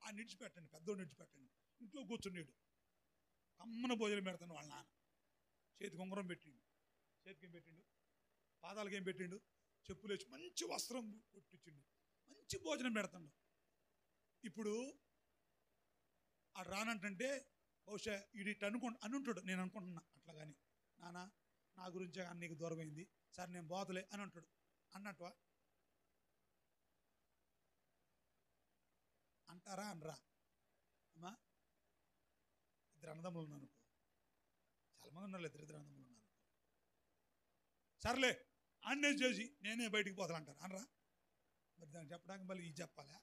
ఆ నిడిచిపెట్టండి, పెద్దోడు నిడిచిపెట్టండి. ఇంట్లో కూర్చున్నాడు, అమ్మన భోజనం పెడతాను వాళ్ళ నాన్న. చేతికి ఉంగరం పెట్టిండు, చేతికి ఏం పెట్టిండు, పాదాలకి ఏం పెట్టిండు, చెప్పులు వేసి మంచి వస్త్రం కొట్టించిండు, మంచి భోజనం పెడతాడు. ఇప్పుడు ఆ రానంటే బహుశా ఇది అనుంటాడు. నేను అనుకుంటున్నా అట్లా. కానీ నాన్న నా గురించే నీకు దూరమైంది, సరే నేను పోతలే అని అంటాడు. అన్నట్టువా? అంటారా అనరా? అమ్మా, ఇద్దరు అన్నదమ్ములు ఉన్నారు, చాలామంది ఉన్నారు, ఇద్దరు అన్నదమ్ములు ఉన్నారు. సర్లే అన్నే చేసి నేనే బయటికి పోతానంటారు అనరా? మరి దాన్ని చెప్పడానికి మళ్ళీ ఇది చెప్పాలా?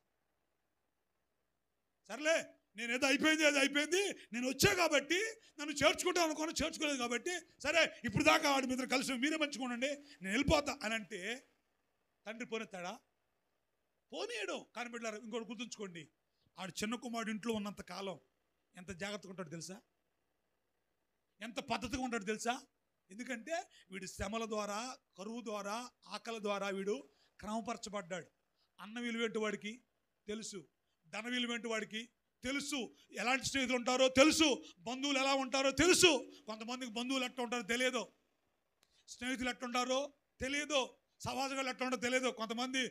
సర్లే నేను ఏదో అయిపోయింది, ఏదో అయిపోయింది, నేను వచ్చా కాబట్టి నన్ను చేర్చుకుంటాను అనుకోను, చేర్చుకోలేదు కాబట్టి సరే ఇప్పుడు దాకా వాడి మీద కలిసి మీరే మంచుకోనండి, నేను వెళ్ళిపోతా అని అంటే తండ్రి పోనెత్తాడా? పోనీయడు. కానీ బిడ్డలారా, ఇంకోటి గుర్తుంచుకోండి, ఆడు చిన్న కుమారుడు ఇంట్లో ఉన్నంత కాలం ఎంత జాగ్రత్తగా ఉంటాడు తెలుసా? ఎంత పద్ధతిగా ఉంటాడు తెలుసా? ఎందుకంటే వీడు శ్రమల ద్వారా, కరువు ద్వారా, ఆకలి ద్వారా వీడు క్రమపరచబడ్డాడు. అన్న విలువేంటి వాడికి తెలుసు, ధన విలువేంటి వాడికి తెలుసు, ఎలాంటి స్నేహితులు ఉంటారో తెలుసు, బంధువులు ఎలా ఉంటారో తెలుసు. కొంతమందికి బంధువులు ఎట్లా ఉంటారో తెలియదు, స్నేహితులు ఎట్లుంటారో తెలియదు, సమాజగాళ్ళు ఎట్లా ఉంటారో తెలియదు. కొంతమంది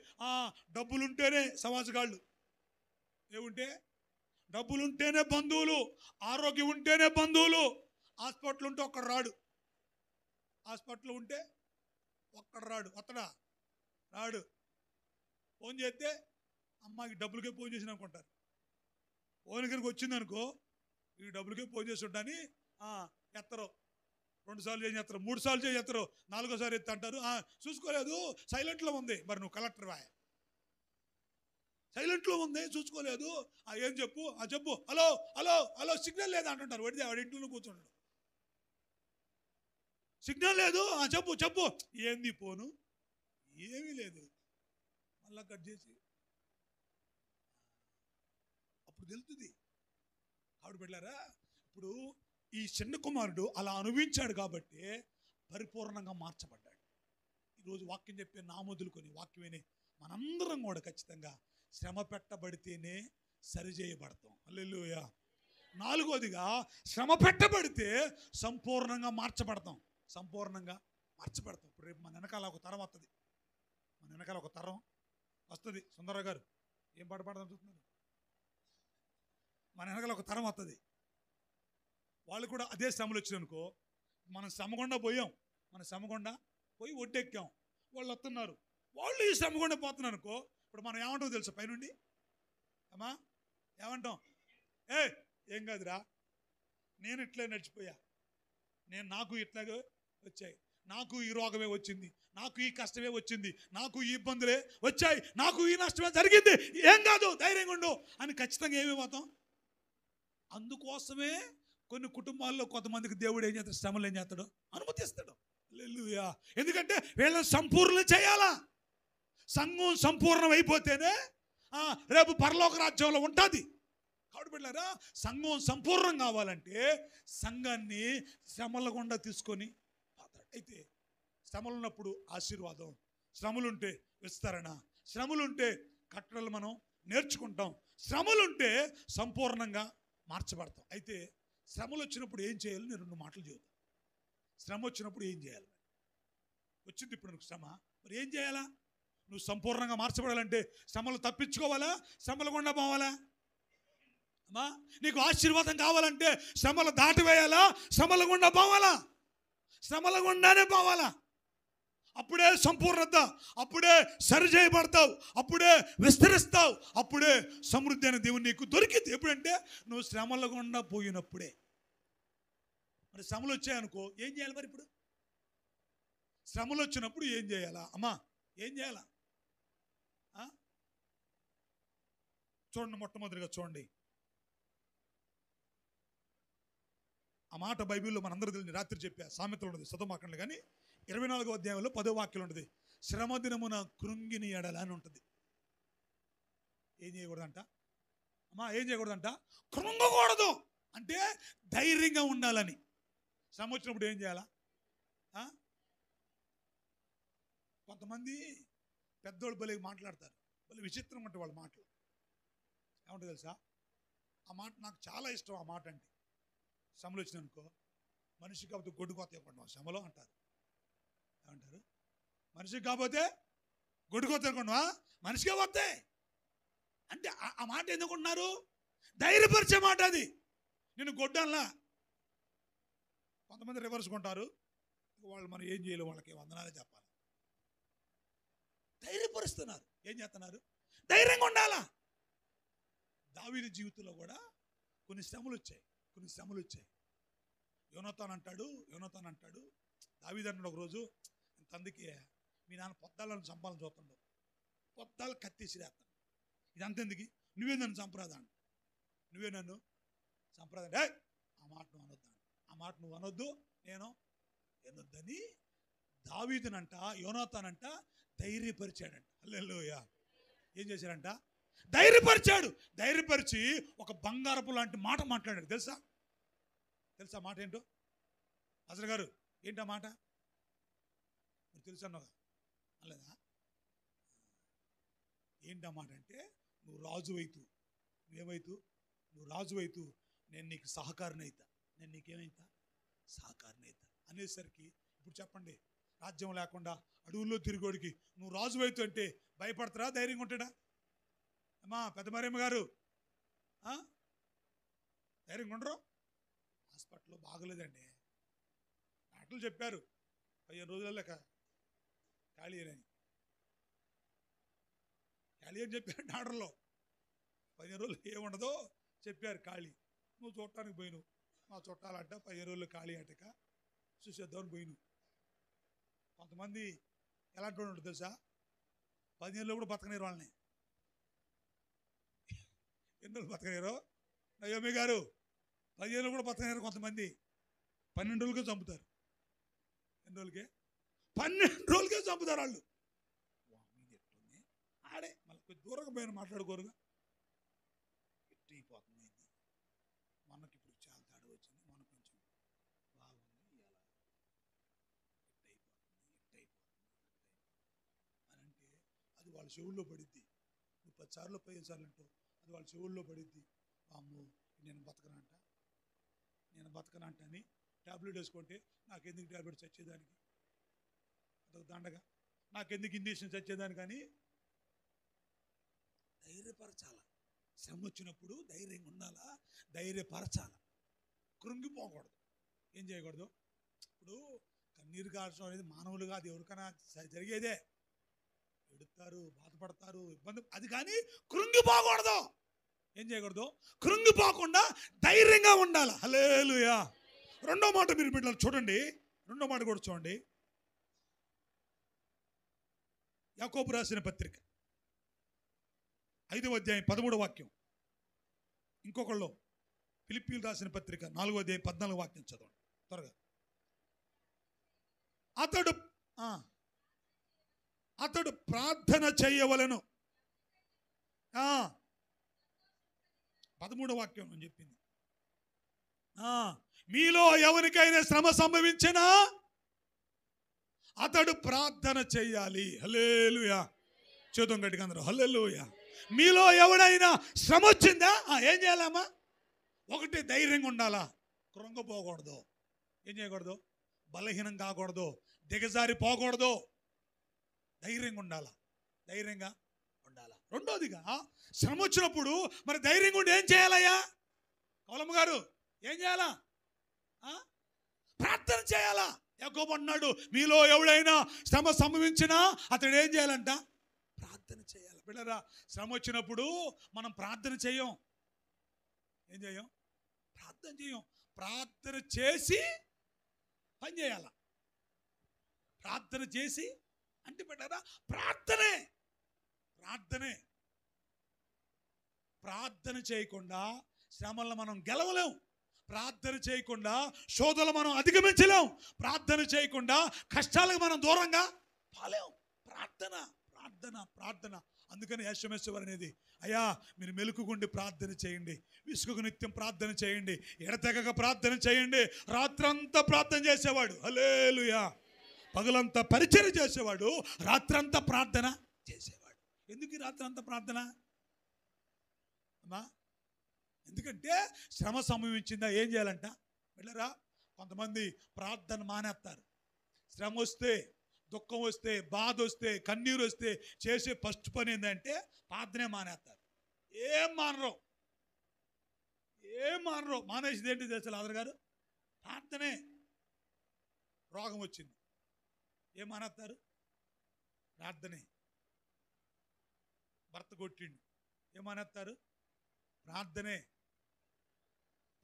డబ్బులుంటేనే సమాజగాళ్ళు, ఏముంటే డబ్బులుంటేనే బంధువులు, ఆరోగ్యం ఉంటేనే బంధువులు. హాస్పిటల్ ఉంటే ఒక్కడు రాడు, హాస్పిటల్ ఉంటే ఒక్కడు రాడు, వత్తడా? రాడు. ఫోన్ చేస్తే అమ్మాయికి డబ్బులకే ఫోన్ చేసిన అనుకుంటారు. ఫోన్ దగ్గరికి వచ్చింది అనుకో, ఈ డబ్బులకే ఫోన్ చేసి ఉంటాని ఎత్తరు, 2 సార్లు చేసి ఎత్తరు, 3 సార్లు చేసి ఎత్తరు, 4ఓసారి ఎత్తి అంటారు. చూసుకోలేదు, సైలెంట్లో ఉంది. మరి నువ్వు కలెక్టర్ వాయ్, సైలెంట్లో ఉంది, చూసుకోలేదు. ఏం చెప్పు? చెప్పు, హలో హలో హలో, సిగ్నల్ లేదా అంటుంటారు. వాడితే వాడి ఇంట్లో కూర్చుంటాడు, సిగ్నల్ లేదు, చెప్పు చెప్పు. ఏంది ఫోను? ఏమీ లేదు. మళ్ళా కట్ చేసి అప్పుడు తెలుస్తుంది. ఆవిడ బిడ్డలారా, ఇప్పుడు ఈ చిన్న కుమారుడు అలా అనుభవించాడు కాబట్టి పరిపూర్ణంగా మార్చబడ్డాడు. ఈరోజు వాక్యం చెప్పే నామొదులుకొని వాక్యం విని మనందరం కూడా ఖచ్చితంగా శ్రమ పెట్టబడితేనే సరిచేయబడతాం. హల్లెలూయా. 4వదిగా, శ్రమ పెట్టబడితే సంపూర్ణంగా మార్చబడతాం. సంపూర్ణంగా మార్చబడతాం. ఇప్పుడు రేపు మన వెనకాల ఒక తరం వస్తుంది, మన వెనకాల ఒక తరం వస్తుంది. సుందరరావు గారు ఏం పాట పాడదాం చూస్తున్నారు? మన వెనకాల ఒక తరం వస్తుంది, వాళ్ళు కూడా అదే శ్రమలు వచ్చిందనుకో. మనం శ్రమగుండా పోయాం, మన శ్రమగుండా పోయి ఒడ్డెక్కాం, వాళ్ళు వస్తున్నారు, వాళ్ళు ఈ శ్రమగుండా పోతున్నారు అనుకో. ఇప్పుడు మనం ఏమంటాం తెలుసా? పైనుండి అమ్మా ఏమంటాం? ఏం కాదురా, నేను ఇట్లే నడిచిపోయా, నాకు ఇట్లాగే వచ్చాయి, నాకు ఈ రోగమే వచ్చింది, నాకు ఈ కష్టమే వచ్చింది, నాకు ఈ ఇబ్బందులే వచ్చాయి, నాకు ఈ నష్టమే జరిగింది, ఏం కాదు, ధైర్యంగా ఉండు అని ఖచ్చితంగా ఏమైపోతాం. అందుకోసమే కొన్ని కుటుంబాల్లో కొంతమందికి దేవుడు ఏం చేస్తాడు? శ్రమలు ఏం చేస్తాడు? అనుమతిస్తాడు. హల్లెలూయా. ఎందుకంటే వీళ్ళని సంపూర్ణం చేయాలా. సంఘం సంపూర్ణం అయిపోతేనే రేపు పరలోక రాజ్యంలో ఉంటుంది. కాబట్టి బిడ్డలారా, సంఘం సంపూర్ణం కావాలంటే సంఘాన్ని శ్రమల గుండా తీసుకొని పోతాడు. అయితే శ్రమలు ఉన్నప్పుడు ఆశీర్వాదం, శ్రమలుంటే విస్తరణ, శ్రమలుంటే కట్టడలు మనం నేర్చుకుంటాం, శ్రమలుంటే సంపూర్ణంగా మార్చబడతాం. అయితే శ్రమలు వచ్చినప్పుడు ఏం చేయాలి? నేను 2 మాటలు చెబుతాను. శ్రమ వచ్చినప్పుడు ఏం చేయాలి? వచ్చింది ఇప్పుడు నీకు శ్రమ, మరి ఏం చేయాలా? నువ్వు సంపూర్ణంగా మార్చబడాలంటే శ్రమలు తప్పించుకోవాలా? శ్రమలు గుండా పోవాలా? అమ్మా, నీకు ఆశీర్వాదం కావాలంటే శ్రమలు దాటివేయాలా? శ్రమల గుండా పోవాలా? శ్రమల గుండానే పోవాలా? అప్పుడే సంపూర్ణత, అప్పుడే సరి చేయబడతావు, అప్పుడే విస్తరిస్తావు, అప్పుడే సమృద్ధి అయిన దేవుని నీకు దొరికింది. ఎప్పుడంటే నువ్వు శ్రమల గుండా పోయినప్పుడే. మరి శ్రమలు వచ్చాయనుకో ఏం చేయాలి? మరి ఇప్పుడు శ్రమలు వచ్చినప్పుడు ఏం చేయాలా? అమ్మా, ఏం చేయాలా? చూడండి, మొట్టమొదటిగా చూడండి, ఆ మాట బైబిల్లో మనందరూ తెలియని రాత్రి చెప్పా, సామెతలు ఉన్నది, చదవమాకండి. కానీ 24వ అధ్యాయంలో 10వ వాక్యం ఉంటుంది. శ్రమ దినమున కృంగిని ఎడల అని ఉంటుంది. ఏం చేయకూడదంట? అమ్మా, ఏం చేయకూడదంట? కృంగకూడదు. అంటే ధైర్యంగా ఉండాలని. శ్రమ వచ్చినప్పుడు ఏం చేయాలా? కొంతమంది పెద్దోళ్ళు భలే మాట్లాడతారు, భలే విచిత్రం అంటే వాళ్ళ మాటలు ఏమంటుంది తెలుసా? ఆ మాట నాకు చాలా ఇష్టం. ఆ మాట అంటే శ్రమలు వచ్చిననుకో, మనిషి కాకపోతే గొడ్డు కోత అనుకుంటున్నాం శ్రమలో అంటారు. ఏమంటారు? మనిషికి కాకపోతే గొడ్డు కోత అనుకుంటున్నా, మనిషికే వస్తాయి అంటే ఆ మాట ఎందుకుంటున్నారు? ధైర్యపరిచే మాట అది. నేను గొడ్డల్లా. కొంతమంది రివర్స్ కొంటారు, వాళ్ళు మనం ఏం చేయలేము, వాళ్ళకి వందనాలే చెప్పాలి. ధైర్యపరుస్తున్నారు. ఏం చేస్తున్నారు? ధైర్యంగా ఉండాలా. దావీదు జీవితంలో కూడా కొన్ని శ్రమలు వచ్చాయి. యోనాతాను అంటాడు, దావీదు అంటాడు ఒకరోజు, తందుకి మీ నాన్న పొద్దాలను చంపాలని చూస్తుండవు, పొద్దాలు కత్తిసిరేస్తాను, ఇదంతా ఎందుకు, నువ్వే నన్ను చంపరాదాను, నువ్వే నన్ను చంపరాదండి, ఆ మాట నువ్వు అనొద్దాను, ఆ మాట నువ్వు అనొద్దు, నేను ఎనొద్దని దావీదునంట, యోనాతానంట ధైర్యపరిచాడంట. హల్లెలూయా. ఏం చేశాడంట? ధైర్యపరిచి ఒక బంగారపు లాంటి మాట మాట్లాడాడు. తెలుసా మాట ఏంటో? అసలు గారు ఏంటా మాట? మీరు తెలుసన్నావుగా అనలేదా? ఏంటా మాట అంటే, నువ్వు రాజు అయితూ, నువ్వు రాజు అయితూ నేను నీకు సహకారిని అవుతా, నేను నీకేమైతా సహకారిని అవుతా అనేసరికి, ఇప్పుడు చెప్పండి, రాజ్యం లేకుండా అడవుల్లో తిరిగోడికి నువ్వు రాజు అవుతూ అంటే భయపడతారా? ధైర్యంగా ఉంటాడా? అమ్మా, పెద్ద మరియమ్మ గారు ధైర్యంగా ఉండరు? హాస్పిటల్లో బాగలేదండి, డాక్టర్లు చెప్పారు 15 రోజుల్లో ఖాళీ అని చెప్పారు డాక్టర్లో. 15 రోజులు ఏముండదో చెప్పారు, ఖాళీ. నువ్వు చూడటానికి పోయిను, మా చుట్టాలంట 15 రోజులు ఖాళీ అంటక చూసేద్దామని పోయిను. కొంతమంది ఎలాంటి వాడు ఉంటుంది తెలుసా? 15 రోజులు కూడా బతకనేరు వాళ్ళని. ఎన్ని రోజులు బతకనేరు? నయోమి గారు 15 రోజులు కూడా బతకనేరు. కొంతమంది 12 రోజులకే చంపుతారు. ఎన్ని రోజులకే? 12 రోజులకే చంపుతారు వాళ్ళు. ఆడే మళ్ళీ కొంచెం దూరంగా పోయిన మాట్లాడుకోరుగా, అయిపోతుంది. మనకి ఇప్పుడు చాలా తేడా వచ్చింది, మనం కొంచెం బాగుంది, ఇలా అయిపోతుంది అని అంటే అది వాళ్ళ చెవుల్లో పడిద్ది. నువ్వు 10 సార్లు 15 సార్లు అంటావు, అది వాళ్ళ చెవుల్లో పడిద్ది. అమ్మో, నేను బతకనంట అని ట్యాబ్లెట్ వేసుకుంటే నాకెందుకు ట్యాబ్లెట్ చచ్చేదానికి, అదొక దండగా, నాకెందుకు ఇంజక్షన్ చచ్చేదానికి అని ధైర్యపరచాల. శ్రమ వచ్చినప్పుడు ధైర్యంగా ఉండాలా, ధైర్యపరచాల, కృంగిపోకూడదు. ఏం చేయకూడదు? ఇప్పుడు కన్నీరు కార్చడం అనేది మానవులుగా అది ఎవరికైనా జరిగేదే. ఎడుతారు, బాధపడతారు, ఇబ్బంది, అది కానీ కృంగిపోకూడదు. ఏం చేయకూడదు? కృంగిపోకుండా ధైర్యంగా ఉండాలి. హల్లెలూయా. రెండో మాట మీరు బిడ్డలు చూడండి, రెండో మాట కూడా చూడండి. యాకోబు రాసిన పత్రిక 5వ అధ్యాయం 13వ వాక్యం. ఇంకొకళ్ళు ఫిలిప్పీలు రాసిన పత్రిక 4వ అధ్యాయం 14వ వాక్యం చదవండి త్వరగా. అతడు ప్రార్థన చేయవలెను. 13వ వాక్యం అని చెప్పింది. మీలో ఎవరికైనా శ్రమ సంభవించినా అతడు ప్రార్థన చెయ్యాలి. హల్లెలూయా. చూద్దాం గట్టిగా అందరూ హల్లెలూయా. మీలో ఎవడైనా శ్రమ వచ్చిందా? ఏం చేయాలమ్మా? ఒకటి ధైర్యంగా ఉండాలా. కృంగపోకూడదు, ఏం చేయకూడదు, బలహీనం కాకూడదు, దిగజారిపోకూడదు, ధైర్యంగా ఉండాలా, ధైర్యంగా ఉండాలా. రెండోదిగా శ్రమ వచ్చినప్పుడు మరి ధైర్యంగా ఉండి ఏం చేయాలయ్యా? కౌలమ్మ గారు ఏం చేయాలా? ప్రార్థన చేయాలా. యాకోబు అన్నాడు, మీలో ఎవడైనా శ్రమ సంభవించినా అతడు ఏం చేయాలంట? ప్రార్థన చేయాలి. బిడ్డరా, శ్రమ వచ్చినప్పుడు మనం ప్రార్థన చేయం. ఏం చేయం? ప్రార్థన చేయం. ప్రార్థన చేసి పని చేయాల. ప్రార్థన చేసి అంటే బిడ్డరా ప్రార్థనే, ప్రార్థనే. ప్రార్థన చేయకుండా శ్రమలను మనం గెలవలేం. ప్రార్థన చేయకుండా శోధనలు మనం అధిగమించలేం. ప్రార్థన చేయకుండా కష్టాలకు మనం దూరంగా పాలేం. ప్రార్థన, ప్రార్థన, ప్రార్థన. అందుకని యెషమేశ్వర్ అనేది, అయ్యా మీరు మెలుకుగుండి ప్రార్థన చేయండి, విసుగుకు నిత్యం ప్రార్థన చేయండి, ఎడతెగక ప్రార్థన చేయండి. రాత్రంతా ప్రార్థన చేసేవాడు, హల్లెలూయా. పగలంతా పరిచర్య చేసేవాడు, రాత్రంతా ప్రార్థన చేసేవాడు. ఎందుకు ఈ రాత్రంతా ప్రార్థన అమ్మా? ఎందుకంటే శ్రమ సంభవించిందా ఏం చేయాలంట? వెళ్ళరా, కొంతమంది ప్రార్థన మానేస్తారు. శ్రమ వస్తే, దుఃఖం వస్తే, బాధ వస్తే, కన్నీరు వస్తే చేసే ఫస్ట్ పని ఏంటంటే ప్రార్థనే మానేస్తారు. ఏం మానరు, ఏం మానరు. మానేసింది ఏంటి తెలుసా ఆదర్ గారు? ప్రార్థనే. రోగం వచ్చింది, ఏం మానేస్తారు? ప్రార్థనే. భర్త కొట్టిండు, ఏం మానేస్తారు? ప్రార్థనే.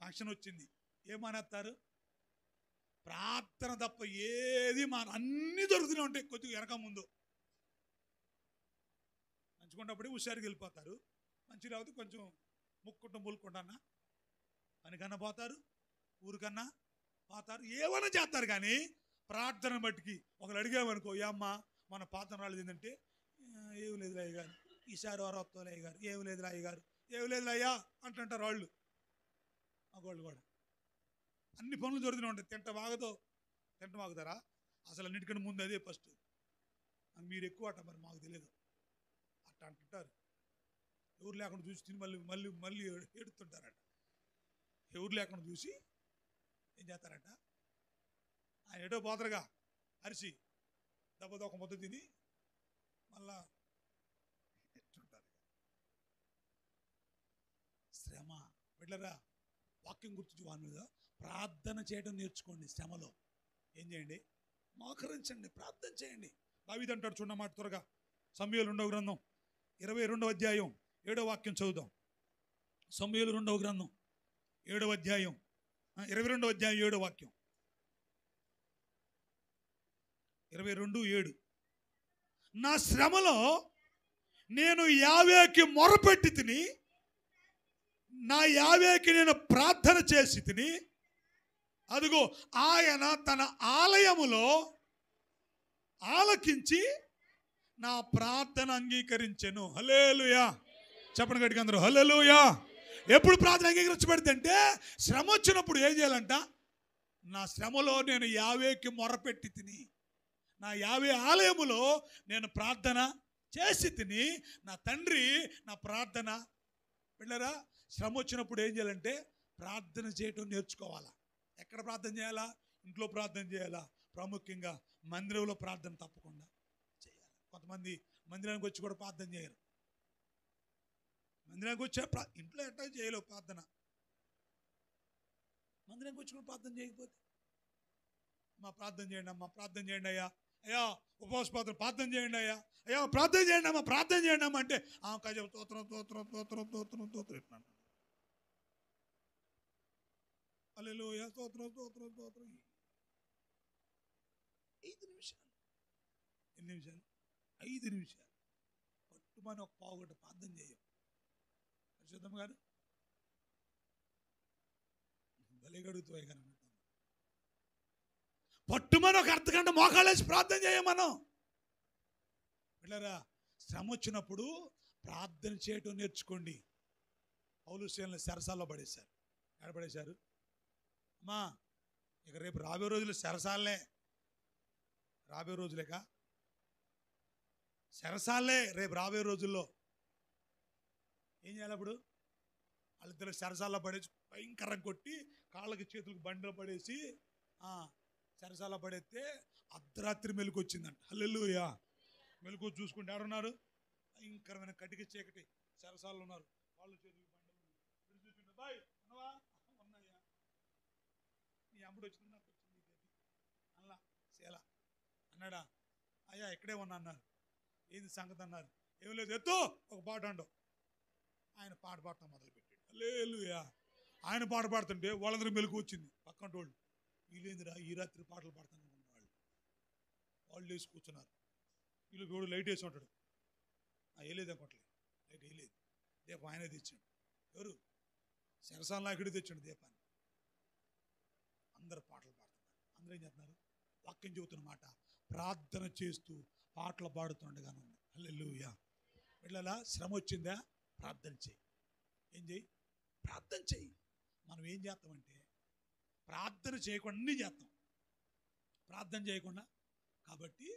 ఫంక్షన్ వచ్చింది, ఏం మానేస్తారు? ప్రార్థన తప్ప ఏది అన్నీ దొరుకుతూనే ఉంటాయి. కొద్దిగా వెనక ముందు మంచుకున్నప్పుడే హుషారుకి వెళ్ళిపోతారు. మంచి రావద్దు కొంచెం ముక్కుంటం ములుకుంటా పనికన్నా పోతారు, ఊరికన్నా పోతారు, ఏమైనా చేస్తారు. కానీ ప్రార్థన బట్టికి ఒకరు అడిగామనుకో, ఏ అమ్మ మన ప్రార్థన రాలేదు ఏంటంటే, ఏమి లేదు అయ్య గారు, ఈసారి వారు వస్తాలే అయ్య గారు, ఏమి లేదు అయ్య గారు, ఏమి లేదు అయ్యా అంటుంటారు వాళ్ళు. మగవాళ్ళు కూడా అన్ని పనులు దొరుకుతూనే ఉంటాయి. తింట వాగుతారా? అసలు అన్నిటికన్నా ముందు అదే ఫస్ట్. మీరు ఎక్కువ అట్ట, మరి మాకు తెలియదు అట్ట అంటుంటారు. ఎవరు లేకుండా చూసి తిని మళ్ళీ మళ్ళీ మళ్ళీ ఏడుతుంటారట. ఎవరు లేకుండా చూసి ఏం చేస్తారట? ఆయన ఏటో పోతారుగా అరిసి దెబ్బతో ఒక ముద్ద తిని మళ్ళా ఎట్టుంటారు. శ్రమ బిడ్డరా, వాక్యం గుర్తు వాని మీద ప్రార్థన చేయడం నేర్చుకోండి. శ్రమలో ఏం చేయండి? మోకరించండి, ప్రార్థన చేయండి. దావీదు అంటాడు చూడమాట త్వరగా, సమూయేలు 2వ గ్రంథం 22వ అధ్యాయం 7వ వాక్యం చదువుదాం. సమూయేలు 2వ గ్రంథం 7వ అధ్యాయం 22వ అధ్యాయం 7వ వాక్యం. 22:7. నా శ్రమలో నేను యావేకి మొరపెట్టి తిని, నా యావేకి నేను ప్రార్థన చేసి తిని, అదిగో ఆయన తన ఆలయములో ఆలకించి నా ప్రార్థన అంగీకరించెను. హల్లెలూయా. చెప్పండి గట్టిగా అందరూ హల్లెలూయా. ఎప్పుడు ప్రార్థన అంగీకరించబడింది అంటే శ్రమ వచ్చినప్పుడు ఏం చేయాలంట? నా శ్రమలో నేను యావేకి మొరపెట్టి తిని, నా యావే ఆలయములో నేను ప్రార్థన చేసి తిని, నా తండ్రి నా ప్రార్థన. పిల్లరా, శ్రమ వచ్చినప్పుడు ఏం చేయాలంటే ప్రార్థన చేయటం నేర్చుకోవాలా. ఎక్కడ ప్రార్థన చేయాలా? ఇంట్లో ప్రార్థన చేయాలా, ప్రాముఖ్యంగా మందిరంలో ప్రార్థన తప్పకుండా చేయాలి. కొంతమంది మందిరానికి వచ్చి కూడా ప్రార్థన చేయరు. మందిరానికి వచ్చే ఇంట్లో ఎట్లా చేయలేవు ప్రార్థన. మందిరానికి వచ్చి కూడా ప్రార్థన చేయకపోతే, అమ్మా ప్రార్థన చేయండి, అమ్మా ప్రార్థన చేయండి అయ్యా, అయ్యా ఉపవాస ప్రార్థన చేయండి అయ్యా, అయ్యా ప్రార్థన చేయండి అమ్మా, ప్రార్థన చేయండి అమ్మా అంటే కాజం తోత్రం తోత్రం తోత్రం తోత్రం తోత్రం ఇట్లా. హల్లెలూయా, స్తోత్రం స్తోత్రం స్తోత్రం. 5 నిమిషాలు. ఎన్ని నిమిషాలు? 5 నిమిషాలు. పట్టుమని ఒక పావుగంట ప్రార్థన చేయం. పరిశుద్ధమ్మ గారు భలే గడుగుతాయి కానీ పట్టుమని ఒక అర్ధగంట మోకాళ్ళేసి ప్రార్థన చేయం మనం. పిల్లరా, శ్రమ వచ్చినప్పుడు ప్రార్థన చేయటం నేర్చుకోండి. పౌలు శీలను చెరసాల్లో పడేశారు. ఎక్కడ పడేశారు? అమ్మా ఇక రేపు రాబోయే రోజులు చెరసాలే, రాబోయే రోజులేక చెరసాలే రేపు రాబోయే రోజుల్లో. ఏం చేయాలి అప్పుడు? వాళ్ళిద్దరు సరసాల్లో పడేసి భయంకరంగా కొట్టి కాళ్ళకి చేతులకు బండిలో పడేసి సరసాల్లో పడేస్తే అర్ధరాత్రి మెలకు వచ్చిందంట. హల్లెలూయా. మెలకు చూసుకుంటే ఎవరున్నారు? భయంకరమైన కటిక చీకటి సరసాల్లో ఉన్నారు. వాళ్ళు చేతులకు బండిలో చూసుకుంటే బాయ్ ఉన్నావా? ఉన్నాయా. నీ అమ్ముడు వచ్చింది, నాకు వచ్చింది అలా శీల అన్నాడా? అయ్యా ఇక్కడే ఉన్నా అన్నారు. ఏంది సంగతి అన్నారు. ఏం లేదు, ఎత్తు ఒక పాట అండవు. ఆయన పాట పాడటం మొదలుపెట్టాడు. హల్లెలూయా. ఆయన పాట పాడుతుంటే వాళ్ళందరూ మెలకు వచ్చింది. పక్కన వాళ్ళు వీళ్ళేందిరా ఈ రాత్రి పాటలు పాడుతాను అనుకున్న వాళ్ళు వేసి కూర్చున్నారు. వీళ్ళు ఎవడు లైట్ వేసి ఉంటాడు. వేయలేదు అనుకోవట్లేదు, లైట్ వేయలేదు. దీపం ఆయనే తెచ్చాడు. ఎవరు? సరసాల నాయకుడు తెచ్చాడు దీపాన్ని. అందరు పాటలు పాడుతున్నారు. అందరూ ఏం చేస్తున్నారు? వాక్యం చెబుతున్న మాట ప్రార్థన చేస్తూ పాటలు పాడుతుండగానే ఉంది. హల్లెలూయా. పిల్లలా శ్రమ వచ్చిందా? ప్రార్థన చేయి. ఏం చేయి? ప్రార్థన చేయి. మనం ఏం చేస్తామంటే ప్రార్థన చేయకుండా అన్నీ చేస్తాం. ప్రార్థన చేయకుండా కాబట్టి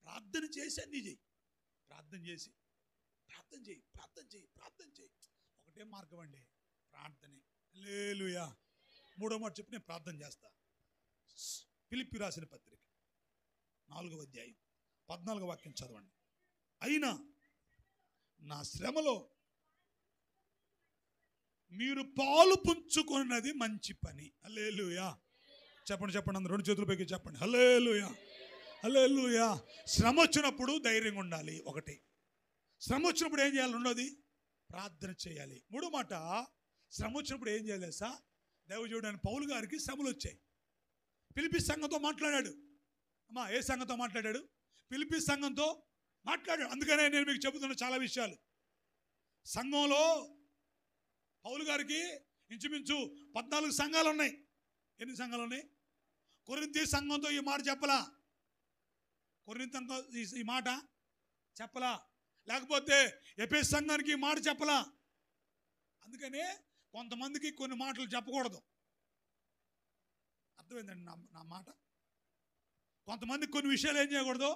ప్రార్థన చేసి అన్నీ చేయి. ప్రార్థన చేసి ప్రార్థన చేయి, ప్రార్థన చేయి, ప్రార్థన చేయి. ఒకటే మార్గం అండి, ప్రార్థనే. హల్లెలూయా. మూడో మాట చెప్పి నేను ప్రార్థన చేస్తా. ఫిలిప్పీ రాసిన పత్రిక 4వ అధ్యాయం 14వ వాక్యం చదవండి. అయినా నా శ్రమలో మీరు పాలు పుంజుకున్నది మంచి పని. హల్లెలూయా. చెప్పండి చెప్పండి, అందరూ రెండు చేతుల పైకి చెప్పండి. హల్లెలూయా, హల్లెలూయా. శ్రమ వచ్చినప్పుడు ధైర్యంగా ఉండాలి. ఒకటి, శ్రమ వచ్చినప్పుడు ఏం చేయాలి? రెండోది ప్రార్థన చేయాలి. మూడో మాట, శ్రమ వచ్చినప్పుడు ఏం చేయాలి సా? దైవజనుడు అయిన పౌలు గారికి శ్రమలు వచ్చాయి. ఫిలిప్పీ సంఘంతో మాట్లాడాడు. అమ్మా ఏ సంఘంతో మాట్లాడాడు? ఫిలిప్పీ సంఘంతో మాట్లాడాడు. అందుకనే నేను మీకు చెబుతున్న చాలా విషయాలు. సంఘంలో పౌలు గారికి ఇంచుమించు 14 సంఘాలు ఉన్నాయి. ఎన్ని సంఘాలు ఉన్నాయి? కొరింథీ సంఘంతో ఈ మాట చెప్పలా. కొరింథీతో ఈ మాట చెప్పలా. లేకపోతే ఎఫెసు సంఘానికి ఈ మాట చెప్పలా. అందుకనే కొంతమందికి కొన్ని మాటలు చెప్పకూడదు. అర్థమైందండి నా మాట? కొంతమందికి కొన్ని విషయాలు ఏం చేయకూడదు?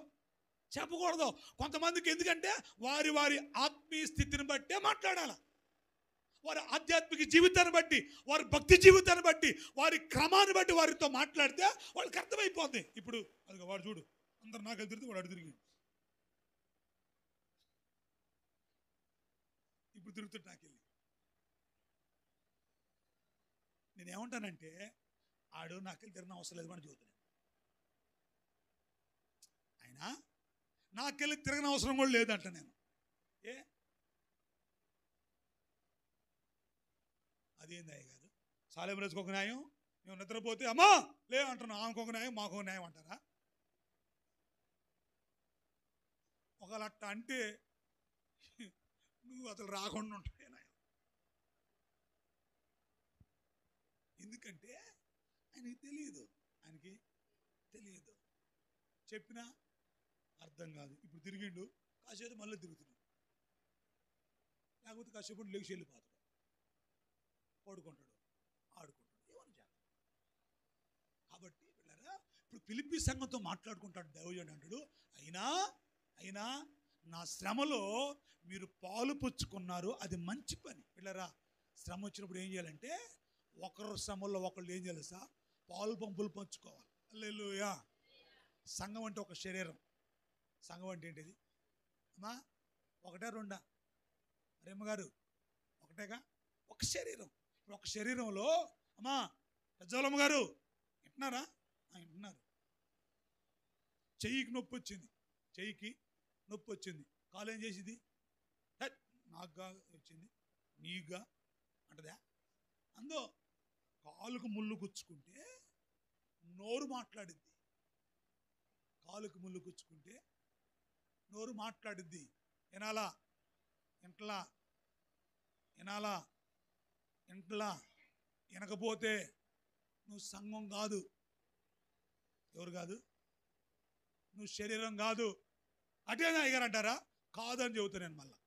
చెప్పకూడదు. కొంతమందికి ఎందుకంటే వారి వారి ఆత్మీయ స్థితిని బట్టే మాట్లాడాలి. వారి ఆధ్యాత్మిక జీవితాన్ని బట్టి, వారి భక్తి జీవితాన్ని బట్టి, వారి క్రమాన్ని బట్టి వారితో మాట్లాడితే వాళ్ళకి అర్థమైపోతుంది. ఇప్పుడు అది వాడు చూడు, అందరు నాకు తిరిగితే వాడు అడు తిరిగి ఇప్పుడు తిరుగుతుంటే నాకెళ్ళి నేనేమంటానంటే ఆడు నాకెళ్ళి తిరిగిన అవసరం లేదు అని చెబుతున్నాను. అయినా నాకెళ్ళి తిరగని అవసరం కూడా లేదంట నేను. అదేంది అయ్య గారు? సాలెం రోజుకి ఒక న్యాయం, మేము నిద్రపోతే అమ్మా లే అంటున్నాం. ఆమెకు ఒక న్యాయం, మాకు ఒక న్యాయం అంటారా? ఒకవేళ అట్ట అంటే నువ్వు అసలు రాకుండా ఉంటాయి న్యాయం. ఎందుకంటే ఆయనకి తెలియదు. చెప్పినా అర్థం కాదు. ఇప్పుడు తిరిగిండు, కాసేపు మళ్ళీ తిరుగుతున్నాడు. లేకపోతే కాసేపు లేచి వెళ్ళిపోతాడు, పడుకుంటాడు, ఆడుకుంటాడు, ఏమని చేస్తాడు. కాబట్టి వీళ్ళరా ఇప్పుడు ఫిలిప్పీ సంఘంతో మాట్లాడుకుంటాడు దైవజనుడు. అంటాడు అయినా నా శ్రమలో మీరు పాలు పుచ్చుకున్నారు, అది మంచి పని. వీళ్ళరా శ్రమ వచ్చినప్పుడు ఏం చేయాలంటే ఒకరు శ్రమల్లో ఒకళ్ళు ఏం చేయాలి సార్? పాలు పంపులు పంచుకోవాలి. హల్లెలూయా. సంఘం అంటే ఒక శరీరం. సంఘం అంటే ఏంటిది అమ్మా? ఒకటే రెండా? రేమ్మగారు ఒకటేగా? ఒక శరీరం. ఇప్పుడు ఒక శరీరంలో అమ్మా పెద్దోళ్ళమ్మ గారు వింటున్నారా? వింటున్నారు. చెయ్యికి నొప్పి వచ్చింది. కాలు ఏం చేసింది? నాకుగా వచ్చింది, నీకుగా అంటదా? అందో కాలుకు ముళ్ళు గుచ్చుకుంటే నోరు మాట్లాడిద్ది. కాలుకు ముళ్ళు గుచ్చుకుంటే నోరు మాట్లాడిద్ది. వినాలా? ఇంట్లా వినకపోతే నువ్వు సంఘం కాదు. ఎవరు కాదు? నువ్వు శరీరం కాదు. అటేనా అయ్యారు అంటారా? కాదు అని చెబుతాను నేను మళ్ళా.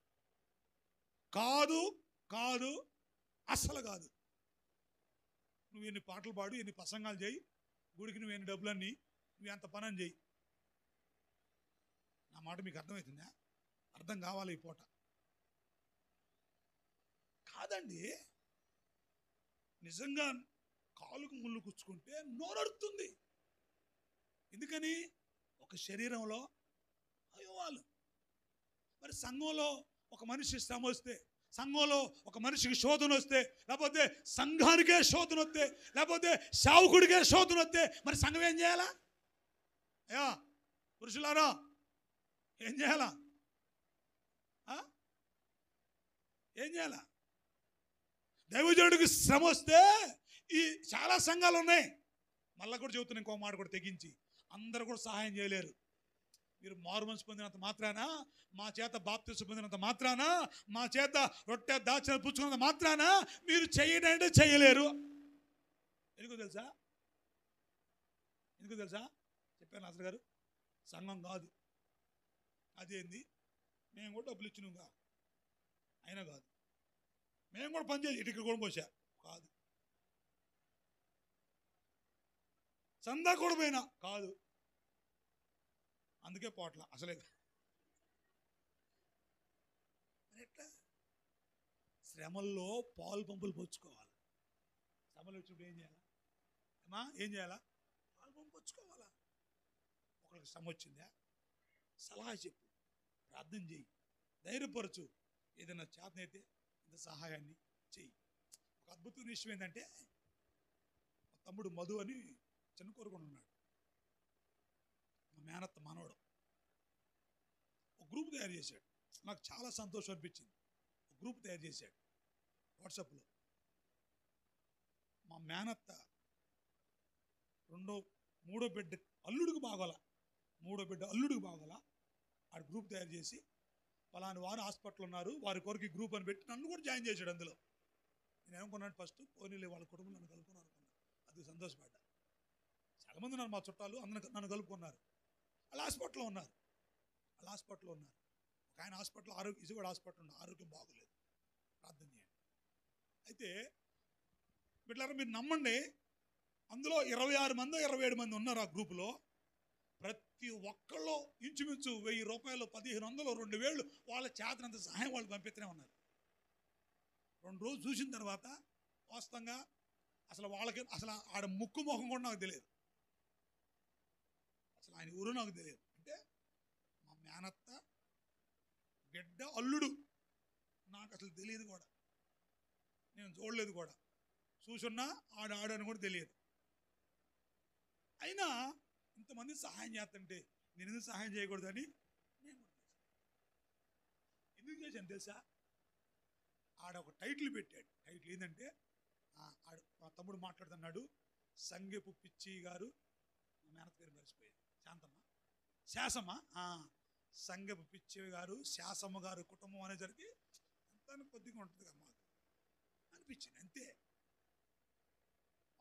కాదు అస్సలు కాదు. నువ్వు ఎన్ని పాటలు పాడు, ఎన్ని ప్రసంగాలు చేయి, గుడికి నువ్వు ఎన్ని డబ్బులన్నీ, నువ్వు ఎంత పని అని చేయి. నా మాట మీకు అర్థమవుతుందా? అర్థం కావాలి ఈ పూట. కాదండి, నిజంగా కాలుకు ముళ్ళు గుచ్చుకుంటే నోరడుతుంది. ఎందుకని? ఒక శరీరంలో అవయవాలు. మరి సంఘంలో ఒక మనిషి శ్రమ వస్తే, సంఘంలో ఒక మనిషికి శోధన వస్తే, లేకపోతే సంఘానికే శోధన వస్తే, లేకపోతే సేవకుడికే శోధన వస్తే, మరి సంఘం ఏం చేయాలా? అయ్యా పురుషులారా ఏం చేయాలా? ఏం చేయాలా? దైవజనుడికి శ్రమ వస్తే, ఈ చాలా సంఘాలు ఉన్నాయి, మళ్ళా కూడా చెబుతున్నా ఇంకో మాట కూడా తెగించి, అందరూ కూడా సహాయం చేయలేరు. మీరు మారుమనసు పొందినంత మాత్రాన, మా చేత బాప్తిసం పొందినంత మాత్రాన, మా చేత రొట్టె దాచిన పుచ్చుకున్నంత మాత్రాన మీరు చేయడంటే చేయలేరు. ఎందుకు తెలుసా? ఎందుకు తెలుసా? చెప్పాను అసలు గారు, సంఘం కాదు. అదేంది? మేము కూడా డబ్బులు ఇచ్చినాగా, అయినా కాదు. మేము కూడా పనిచేసి ఇటుక కూడా పోసా, కాదు. చందా కూడా పోయినా, కాదు. అందుకే పోట్ల అసలే. ఎట్లా? శ్రమల్లో పాలు పంపులు పుచ్చుకోవాలి. శ్రమలు వచ్చినప్పుడు ఏం చేయాలా? అమ్మా ఏం చేయాలా? పాలు పంపు పుచ్చుకోవాలా. ఒకరికి శ్రమ వచ్చిందా, సలహా చెప్పు, ప్రార్థన చేయి, ధైర్యపరచు, ఏదైనా చేతనైతే ఇంత సహాయాన్ని చెయ్యి. ఒక అద్భుతమైన విషయం ఏంటంటే, మా తమ్ముడు మధు అని చిన్న కోరుకొని ఉన్నాడు, మా మేనత్త మనవడు. ఒక గ్రూప్ తయారు చేశాడు. నాకు చాలా సంతోషం అనిపించింది. ఒక గ్రూప్ తయారు చేశాడు వాట్సాప్లో. మా మేనత్త మూడో బిడ్డ అల్లుడికి బాగోలా, మూడో బిడ్డ అల్లుడికి బాగోలా. ఆ గ్రూప్ తయారు చేసి, పలాని వారు హాస్పిటల్ ఉన్నారు, వారి కొరకు గ్రూప్ అని పెట్టి నన్ను కూడా జాయిన్ చేశాడు అందులో. నేను ఏమనుకున్నాను, ఫస్ట్ పోనీలే వాళ్ళ కుటుంబం నన్ను కలుపుకున్నారు అనుకున్నాను. అది సంతోషపడ్డా. చాలామంది ఉన్నారు మా చుట్టాలు, అందరూ నన్ను కలుపుకున్నారు. వాళ్ళు హాస్పిటల్లో ఉన్నారు. ఒక ఆయన హాస్పిటల్, ఇసుగడ హాస్పిటల్ ఉన్న ఆరోగ్యం బాగోలేదు, ప్రార్థన చేయండి. అయితే బిడ్డలారా మీరు నమ్మండి, అందులో 26 మంది 27 మంది ఉన్నారు ఆ గ్రూపులో. ప్రతి ఒక్కళ్ళు ఇంచుమించు 1000 రూపాయలు, 1500, 2000 వాళ్ళ చేతనంత సహాయం వాళ్ళు పంపిస్తూనే ఉన్నారు. 2 రోజులు చూసిన తర్వాత వాస్తవంగా అసలు వాళ్ళకి అసలు ఆడ ముక్కు మొహం కూడా నాకు తెలియదు, అసలు ఆయన ఊరు నాకు తెలియదు. అంటే మా మేనత్త బిడ్డ అల్లుడు, నాకు అసలు తెలియదు కూడా, నేను చూడలేదు కూడా, చూసున్నా ఆడని కూడా తెలియదు. అయినా ఇంతమంది సహాయం చేస్తుంటే నేను ఎందుకు సహాయం చేయకూడదని నేను కూడా ఎందుకు చేశాను తెలుసా? ఆడ ఒక టైటిల్ పెట్టాడు. టైటిల్ ఏంటంటే, మా తమ్ముడు మాట్లాడుతున్నాడు, సంగెపు పిచ్చి గారు, మా మేనత్ పేరు మర్చిపోయాడు, శాసమ్మ, సంగెపు పిచ్చి గారు, శాసమ్మ గారు కుటుంబం అనేసరికి అంతా కొద్దిగా ఉంటుంది కదా మాకు అనిపించింది, అంతే.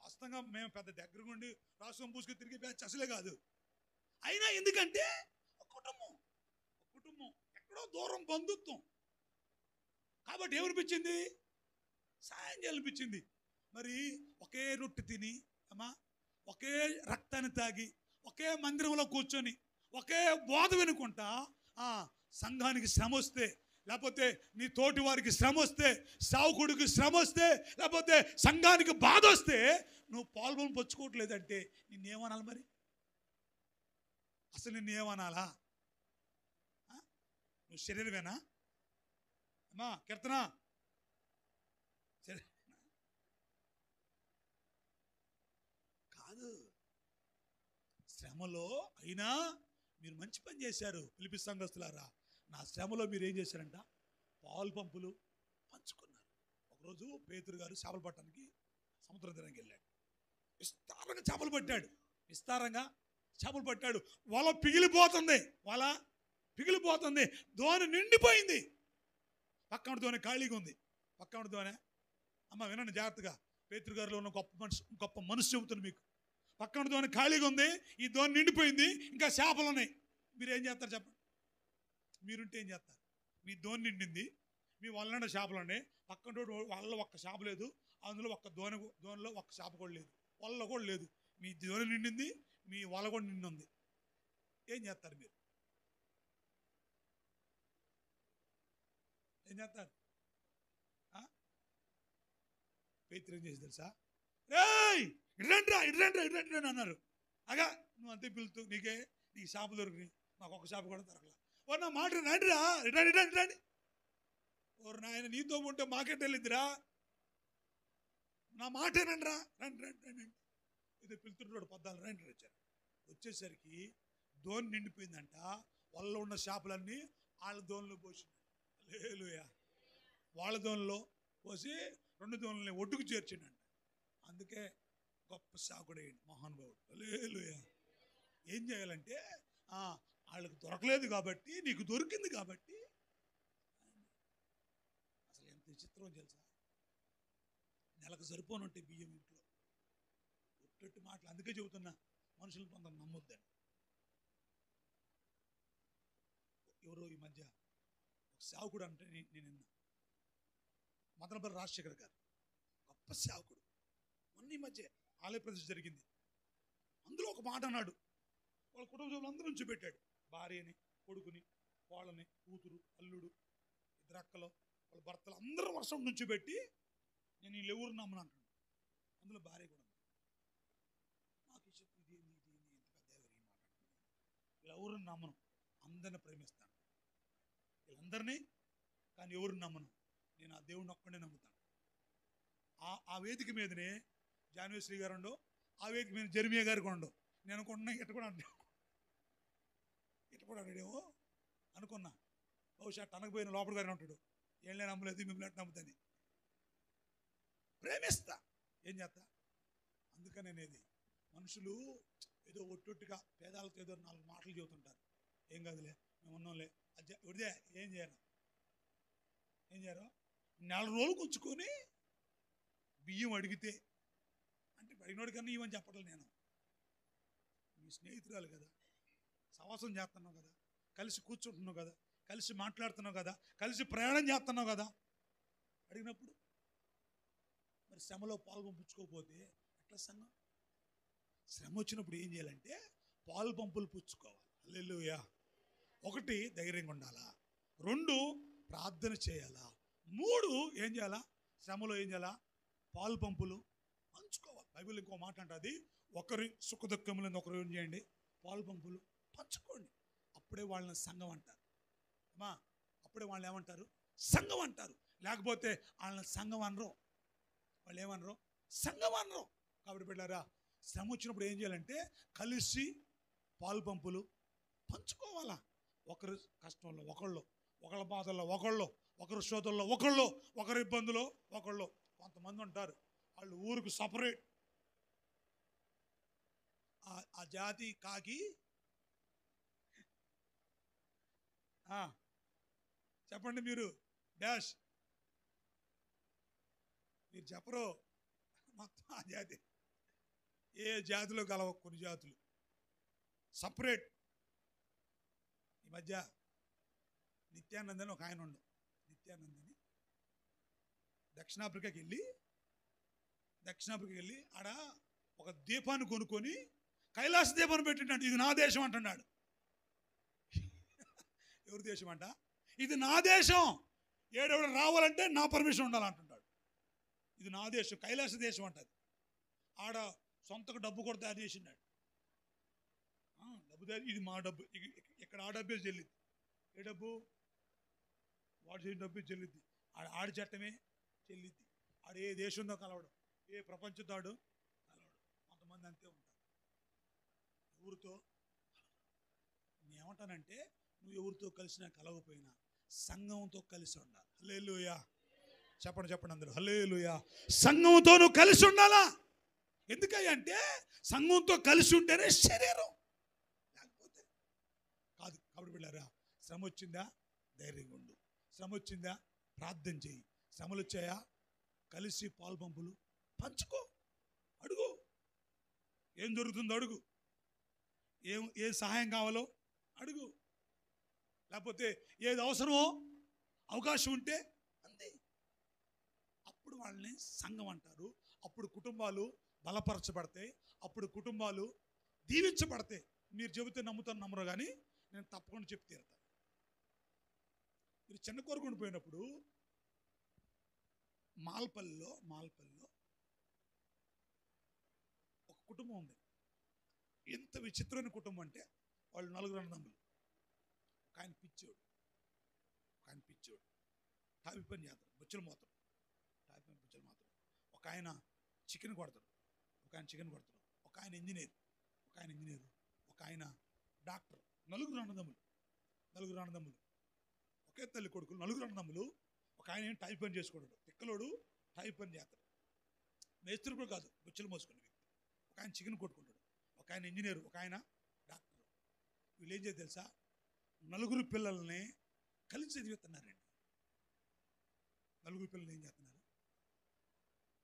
వాస్తవంగా మేము పెద్ద దగ్గరగా ఉండి రాష్ట్రం పూసుకు తిరిగి బ్యాచ్ అసలే కాదు. అయినా ఎందుకంటే ఒక కుటుంబం ఎక్కడో దూరం బంధుత్వం కాబట్టి ఏమనిపించింది? సాయం చేయాలనిపించింది. మరి ఒకే రొట్టె తిని, ఒకే రక్తాన్ని తాగి, ఒకే మందిరంలో కూర్చొని, ఒకే బోధ వినుకుంటా సంఘానికి శ్రమ వస్తే, లేకపోతే నీ తోటి వారికి శ్రమ వస్తే, సావుకుడికి శ్రమ వస్తే, లేకపోతే సంఘానికి బాధ వస్తే నువ్వు పాల్గొని పంచుకోవట్లేదంటే నిన్నేమనాలి? మరి అసలు నిన్నేమనాలా? నువ్వు శరీరమేనా అమ్మా? కీర్తన కాదు. శ్రమలో అయినా మీరు మంచి పని చేశారు ఫిలిప్పీ సంఘస్థులారా. నా శ్రమలో మీరు ఏం చేశారంట? పాలు పంపులు పంచుకున్నారు. ఒకరోజు పేతురు గారు చేపలు పట్టడానికి సముద్రం తీరానికి వెళ్ళాడు. విస్తారంగా చేపలు పట్టాడు. వల పిగిలిపోతుంది, దోణి నిండిపోయింది. పక్కన దోణి ఖాళీగా ఉంది. పక్కన దోణి, అమ్మ వినండి జాగ్రత్తగా, పేతురు గారిలో ఉన్న గొప్ప మనసు చెబుతుంది మీకు. పక్కన దోణి ఖాళీగా ఉంది, ఈ దోణి నిండిపోయింది, ఇంకా చేపలు ఉన్నాయి. మీరు ఏం చేస్తారు చెప్పండి? మీరుంటే ఏం చేస్తారు? మీ దోణి నిండింది, మీ వల్ల చేపలు ఉన్నాయి, పక్కన వాళ్ళలో ఒక్క చేప లేదు, అందులో దోణిలో ఒక్క చేప కూడా లేదు, వల్ల కూడా లేదు. మీ దోణి నిండింది, మీ వల కూడా నిండి ఉంది. ఏం చేస్తారు మీరు? ఏం చేస్తారు? పేతురు ఏం చేసి తెలుసా, రేయ్ ఇడ్రండ్రా ఇడ్రండ్రా ఇడ్రండ్రా అన్నారు. అగా నువ్వు అంతే పిలుతూ నీకు షాపు దొరికినాయి, మాకు ఒక షాపు కూడా దొరకలా. ఓ నా మాట రండిరా ఇడ్రండి ఇడ్రండి రండి. ఓరు నాయన నీతో ఉంటే మాకెట్ వెళ్ళిద్దిరా, నా మాటేనండిరా రండి రండి రండి. ఇది పిలుతుంటాడు పొద్దాలు రండి వచ్చారు. వచ్చేసరికి దోణి నిండిపోయిందంట. వాళ్ళలో ఉన్న షాపులన్నీ వాళ్ళ దోణిలో పోసింది. హల్లెలూయా. వాళ్ళ దోణిలో పోసి 2 దోణులని ఒడ్డుకు చేర్చిండంట. అందుకే గొప్ప సాకుడు అయ్యింది మహానుభావుడు. హల్లెలూయా. ఏం చేయాలంటే వాళ్ళకి దొరకలేదు కాబట్టి, నీకు దొరికింది కాబట్టి. అసలు ఎంత విచిత్రం తెలుసా, నెలకు సరిపోనుంటే బియ్యం ఇంట్లో ఒట్టొట్టి మాటలు. అందుకే చెబుతున్నా మనుషులు కొందరు నమ్మొద్దని. ఎవరో ఈ మధ్య ఒక సేవకుడు అంటే నేను విన్నా, మదనపల్లి రాజశేఖర్ గారు గొప్ప సేవకుడు. మొన్న ఈ మధ్య ఆలయ ప్రతిష్ఠ జరిగింది. అందులో ఒక మాట అన్నాడు. వాళ్ళ కుటుంబ సభ్యులు అందరూ నుంచి పెట్టాడు. భార్యని, కొడుకుని, వాళ్ళని, కూతురు, అల్లుడు, 2 అక్కలు, వాళ్ళ భర్తలు అందరూ వర్షం నుంచి పెట్టి నేను వీళ్ళు ఎవరు నమ్మను అంటాడు. అందులో భార్య కూడా నాకు ఇది ఎంత పెద్ద వీళ్ళు ఎవరు నమ్మను, అందరిని ప్రేమిస్తాను వీళ్ళందరినీ, కానీ ఎవరు నమ్మను, నేను ఆ దేవుడిని ఒక్కడే నమ్ముతాను. ఆ వేదిక మీదనే జాన్వేశ్రీ గారు ఉండవు, ఆ వేదిక మీద జెర్మియా గారు కూడా ఉండవు. నేను అనుకుంటున్నా ఇట్ట కూడా అన్నాడేమో అనుకున్నా. బహుశా అనకపోయిన లోపల గారిని ఉంటాడు, ఏం నేను నమ్మలేదు మిమ్మల్ని నమ్ముతాని. ప్రేమిస్తా, ఏం చేస్తా. అందుకనే అనేది మనుషులు ఏదో ఒట్టొట్టుగా పేదాలతో ఏదో 4 మాటలు చెబుతుంటారు. ఏం కాదులే మేము ఉన్నాంలే ఉడిదే. ఏం చేయరు 4 రోజులకు ఉంచుకొని బియ్యం అడిగితే అంటే అడిగినోడి కన్నా ఇవని చెప్పట్లేదు. నేను మీ స్నేహితురాలు కదా, సవాసం చేస్తున్నావు కదా, కలిసి కూర్చుంటున్నావు కదా, కలిసి మాట్లాడుతున్నావు కదా, కలిసి ప్రయాణం చేస్తున్నావు కదా, అడిగినప్పుడు మరి శ్రమలో పాల్పంపుచ్చుకోకపోతే ఎట్లా సంఘం? శ్రమ వచ్చినప్పుడు ఏం చేయాలంటే పాలు పంపులు పుచ్చుకోవాలి. హల్లెలూయా. 1 ధైర్యంగా ఉండాలా, 2 ప్రార్థన చేయాలా, 3 ఏం చేయాలా, శ్రమలో ఏం చేయాలా, పాలు పంపులు పంచుకోవాలి. బైబిల్ ఇంకో మాట అంటుంది, ఒకరి సుఖ దుఃఖములను ఒకరు ఏం చేయండి, పాలు పంపులు పంచుకోండి. అప్పుడే వాళ్ళని సంఘం అంటారు. అమ్మా అప్పుడే వాళ్ళు ఏమంటారు, సంఘం అంటారు. లేకపోతే వాళ్ళని సంఘం అనరు, వాళ్ళు ఏమనరు, సంఘం అనరు. కాబట్టి బిడ్డారా, శ్రమ వచ్చినప్పుడు ఏం చేయాలంటే కలిసి పాలు పంపులు పంచుకోవాలా. ఒకరి కష్టంలో ఒకళ్ళు, ఒకళ్ళ బాధల్లో ఒకళ్ళు, ఒకరి శోధల్లో ఒకళ్ళు, ఒకరి ఇబ్బందులో ఒకళ్ళు. కొంతమంది ఉంటారు వాళ్ళు ఊరికి సపరేట్. ఆ జాతి కాకి చెప్పండి మీరు డాష్, మీరు చెప్పరు. మొత్తం ఆ జాతి, ఏ జాతిలో కలవ కొన్ని జాతులు సపరేట్. ఈ మధ్య నిత్యానందని ఒక ఆయన ఉండు, నిత్యానందని దక్షిణాఫ్రికాకి వెళ్ళి ఆడ ఒక దీపాన్ని కొనుక్కొని కైలాస దీపాన్ని పెట్టినాడు. ఇది నా దేశం అంటున్నాడు. ఎవరి దేశం అంట? ఇది నా దేశం, ఏడెవడు రావాలంటే నా పర్మిషన్ ఉండాలంటున్నాడు. ఇది నా దేశం, కైలాస దేశం అంటది. ఆడ సొంతకు డబ్బు కూడా తయారు చేసినాడు. డబ్బు తయారు, ఇది మా డబ్బు, ఇక్కడ ఆ డబ్బే చెల్లిద్ది. ఏ డబ్బు? వాడు చేసిన డబ్బు చెల్లిద్ది. ఆడి చట్టమే చెల్లిద్ది. ఆడు ఏ దేశంతో కలవడం, ఏ ప్రపంచంతో కలవడం. కొంతమంది అంతే ఉంటారు ఎవరితో. నేనేమంటానంటే నువ్వు ఎవరితో కలిసినా కలవకపోయినా సంఘంతో కలిసి ఉండాలి. హల్లెలూయా. చెప్పండి అందరూ హల్లెలూయా. సంఘంతో నువ్వు కలిసి ఉండాలా. ఎందుకంటే సంఘంతో కలిసి ఉంటేనే శరీరం, లేకపోతే కాదు. కాబట్టి వెళ్ళారా, శ్రమ వచ్చిందా ధైర్యంగా ఉండు, శ్రమ వచ్చిందా ప్రార్థన చేయి, శ్రమలు వచ్చాయా కలిసి పాలు పంపులు పంచుకో, అడుగు, ఏం జరుగుతుందో అడుగు, ఏ సహాయం కావాలో అడుగు, లేకపోతే ఏది అవసరమో అవకాశం ఉంటే అంతే. అప్పుడు వాళ్ళని సంఘం అంటారు. అప్పుడు కుటుంబాలు బలపరచబడతాయి, అప్పుడు కుటుంబాలు దీవించబడతాయి. మీరు చెబితే నమ్ముతాను నమ్మరు, కానీ నేను తప్పకుండా చెప్పి తీరుతాను. మీరు చిన్న కోరుకొని పోయినప్పుడు మాల్పల్లిలో కుటుంబం ఉంది. ఎంత విచిత్రమైన కుటుంబం అంటే వాళ్ళు 4 అన్నదమ్ములు. ఒక ఆయన పిచ్చోడు, ఒక ఆయన పిచ్చోడు, టాపి పని చేస్తాడు, బుచ్చలు మోతాడు, టాపి పని బుచ్చలు మోతాడు. ఒక ఆయన చికెన్ కొడతాడు, ఒక ఆయన చికెన్ కొడతాడు. ఒక ఆయన ఇంజనీర్, ఒక ఆయన డాక్టర్. 4 అన్నదమ్ములు, ఒకే తల్లి కొడుకులు, 4 అన్నదమ్ములు. ఒక ఆయన ఏం టైప్ పని చేసుకోడు, తిక్కలోడు టైప్ పని చేస్తాడు, మేస్త్రి కూడా కాదు, బుచ్చలు మోసుకునే వ్యక్తి. ఒక ఆయన చికెన్ కొట్టుకుంటాడు, ఒక ఆయన ఇంజనీర్, ఒక ఆయన డాక్టర్. వీళ్ళు ఏం చేయాలి తెలుసా? 4 పిల్లల్ని కలిసి చదివిస్తున్నారండి. 4 పిల్లలు ఏం చేస్తున్నారు?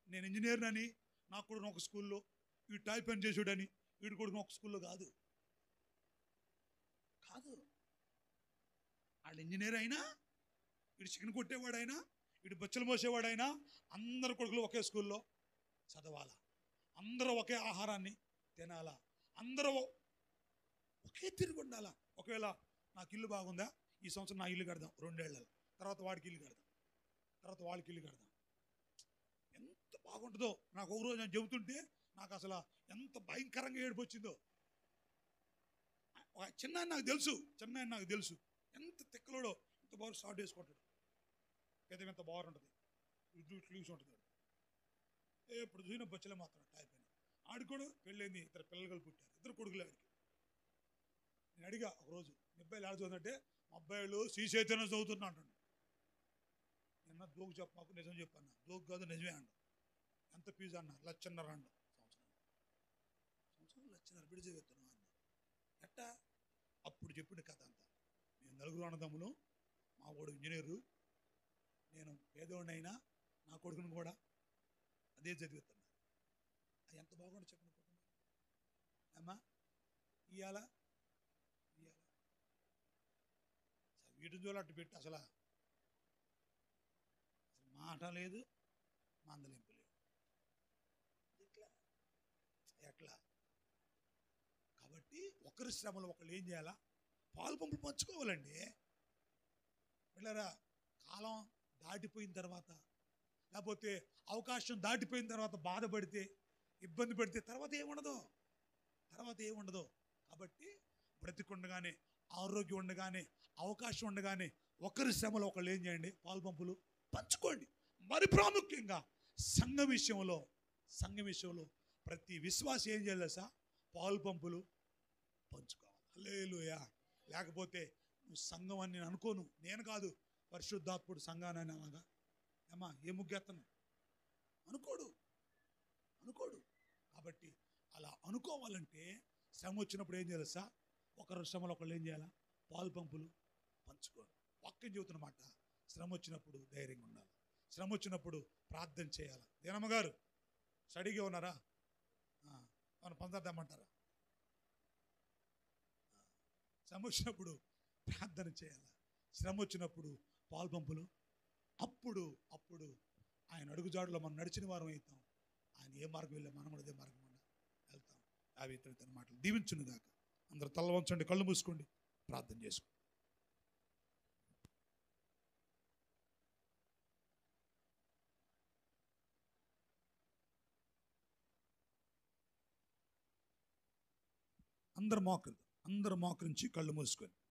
నేను ఇంజనీర్నని నా కొడుకుని ఒక స్కూల్లో, వీడు టైప్ పని చేసాడని వీడి కొడుకుని ఒక స్కూల్లో కాదు. వాళ్ళు ఇంజనీర్ అయినా, వీడు చికెన్ కొట్టేవాడైనా, వీడు బొచ్చలు మోసేవాడైనా అందరు కొడుకులు ఒకే స్కూల్లో చదవాలా, అందరూ ఒకే ఆహారాన్ని తినాలా, అందరూ ఒకే తిరిగి ఉండాలా. ఒకవేళ నాకు ఇల్లు బాగుందా, ఈ సంవత్సరం నా ఇల్లు కడదాం, 2 ఏళ్ళలో, తర్వాత వాడికి ఇల్లు కడదాం, తర్వాత వాళ్ళకి ఇల్లు కడదాం. ఎంత బాగుంటుందో. నాకు ఒక రోజు నేను చెబుతుంటే నాకు అసలు ఎంత భయంకరంగా ఏడుపు వచ్చిందో. చిన్న నాకు తెలుసు ఎంత తిక్కలోడో. ఇంత బాగా షార్ట్ వేసుకుంటాడు, పెద్ద ఎంత బాగా ఉంటుంది, లూస్ ఉంటుంది. ఎప్పుడు చూసిన బొచ్చలే మాత్రం టైప్ అని. ఆడుకోడు, పెళ్ళైంది, 2 పిల్లలు పుట్టారు, 2 కొడుకులు ఆడికి. నేను అడిగా ఒకరోజు, మీ అబ్బాయిలు ఆడ చదువుతుంటే, మా అబ్బాయిలు శ్రీచైతన్యం చదువుతున్నా అంటాడు. నిన్న దోగు చెప్ప, మాకు నిజం చెప్పన్నా, దోగు కాదు నిజమే అండు. ఎంత ఫీజు అన్న? 1,50,000 అండు. సంవత్సరం 1,50,000 బిడి చదువుతున్నాం అన్న. ఎట్టా? అప్పుడు చెప్పిన కథ అంతా. మేము 4 అన్నదమ్ములు, మా వాడు ఇంజనీరు, నేను పేదోడినైనా నా కొడుకుని కూడా అదే చదివిస్తున్నా. అది ఎంత బాగుంటుంది చెప్పిన కుటుంబం అమ్మా. ఇవాళ వీటిని చూడాలి అట్టు పెట్టి అసలు మాట లేదు, మందలింపు లేదు. ఎట్లా? కాబట్టి ఒకరి శ్రమలో ఒకళ్ళు ఏం చేయాలా? పాలు పంపులు పంచుకోవాలండి. వెళ్ళారా? కాలం దాటిపోయిన తర్వాత, లేకపోతే అవకాశం దాటిపోయిన తర్వాత బాధపడితే, ఇబ్బంది పడితే తర్వాత ఏముండదు. కాబట్టి బ్రతికుండగానే, ఆరోగ్యం ఉండగానే, అవకాశం ఉండగానే ఒకరి శ్రమలో ఒకళ్ళు ఏం చేయండి? పాలు పంపులు పంచుకోండి. మరి ప్రాముఖ్యంగా సంఘ విషయంలో ప్రతి విశ్వాసి ఏం చేయాలి సార్? పాలు పంపులు పంచుకోవాలి. హల్లెలూయా. లేకపోతే నువ్వు సంఘం అని నేను అనుకోను, నేను కాదు, పరిశుద్ధాత్ముడు సంఘాన్ని అలాగా ఏమా ఏ ముగ్గెత్తను అనుకోడు. కాబట్టి అలా అనుకోవాలంటే శ్రమ వచ్చినప్పుడు ఏం చేయాలి సార్? ఒకరి శ్రమలో ఒకళ్ళు ఏం చేయాలా? పాలు పంపులు పంచుకోండి. వాక్యం చెబుతున్నమాట. శ్రమ వచ్చినప్పుడు ధైర్యంగా ఉండాలి, శ్రమ వచ్చినప్పుడు ప్రార్థన చేయాలి. దేనమ్మ గారు స్టడీగా ఉన్నారా? మనం పంచద్దామంటారా? శ్రమ వచ్చినప్పుడు ప్రార్థన చేయాలి, శ్రమ వచ్చినప్పుడు పాలు పంపులు. అప్పుడు ఆయన అడుగుజాడులో మనం నడిచిన వారం అవుతాం. ఆయన ఏ మార్గం వెళ్ళే మనం కూడా అదే మార్గం వెళ్తాం. అవి ఇతర మాటలు దీవించును గాక. అందరూ తల వంచండి, కళ్ళు మూసుకోండి, ప్రార్థన చేసుకోండి. అందరు మోకరించి కళ్ళు మూసుకొని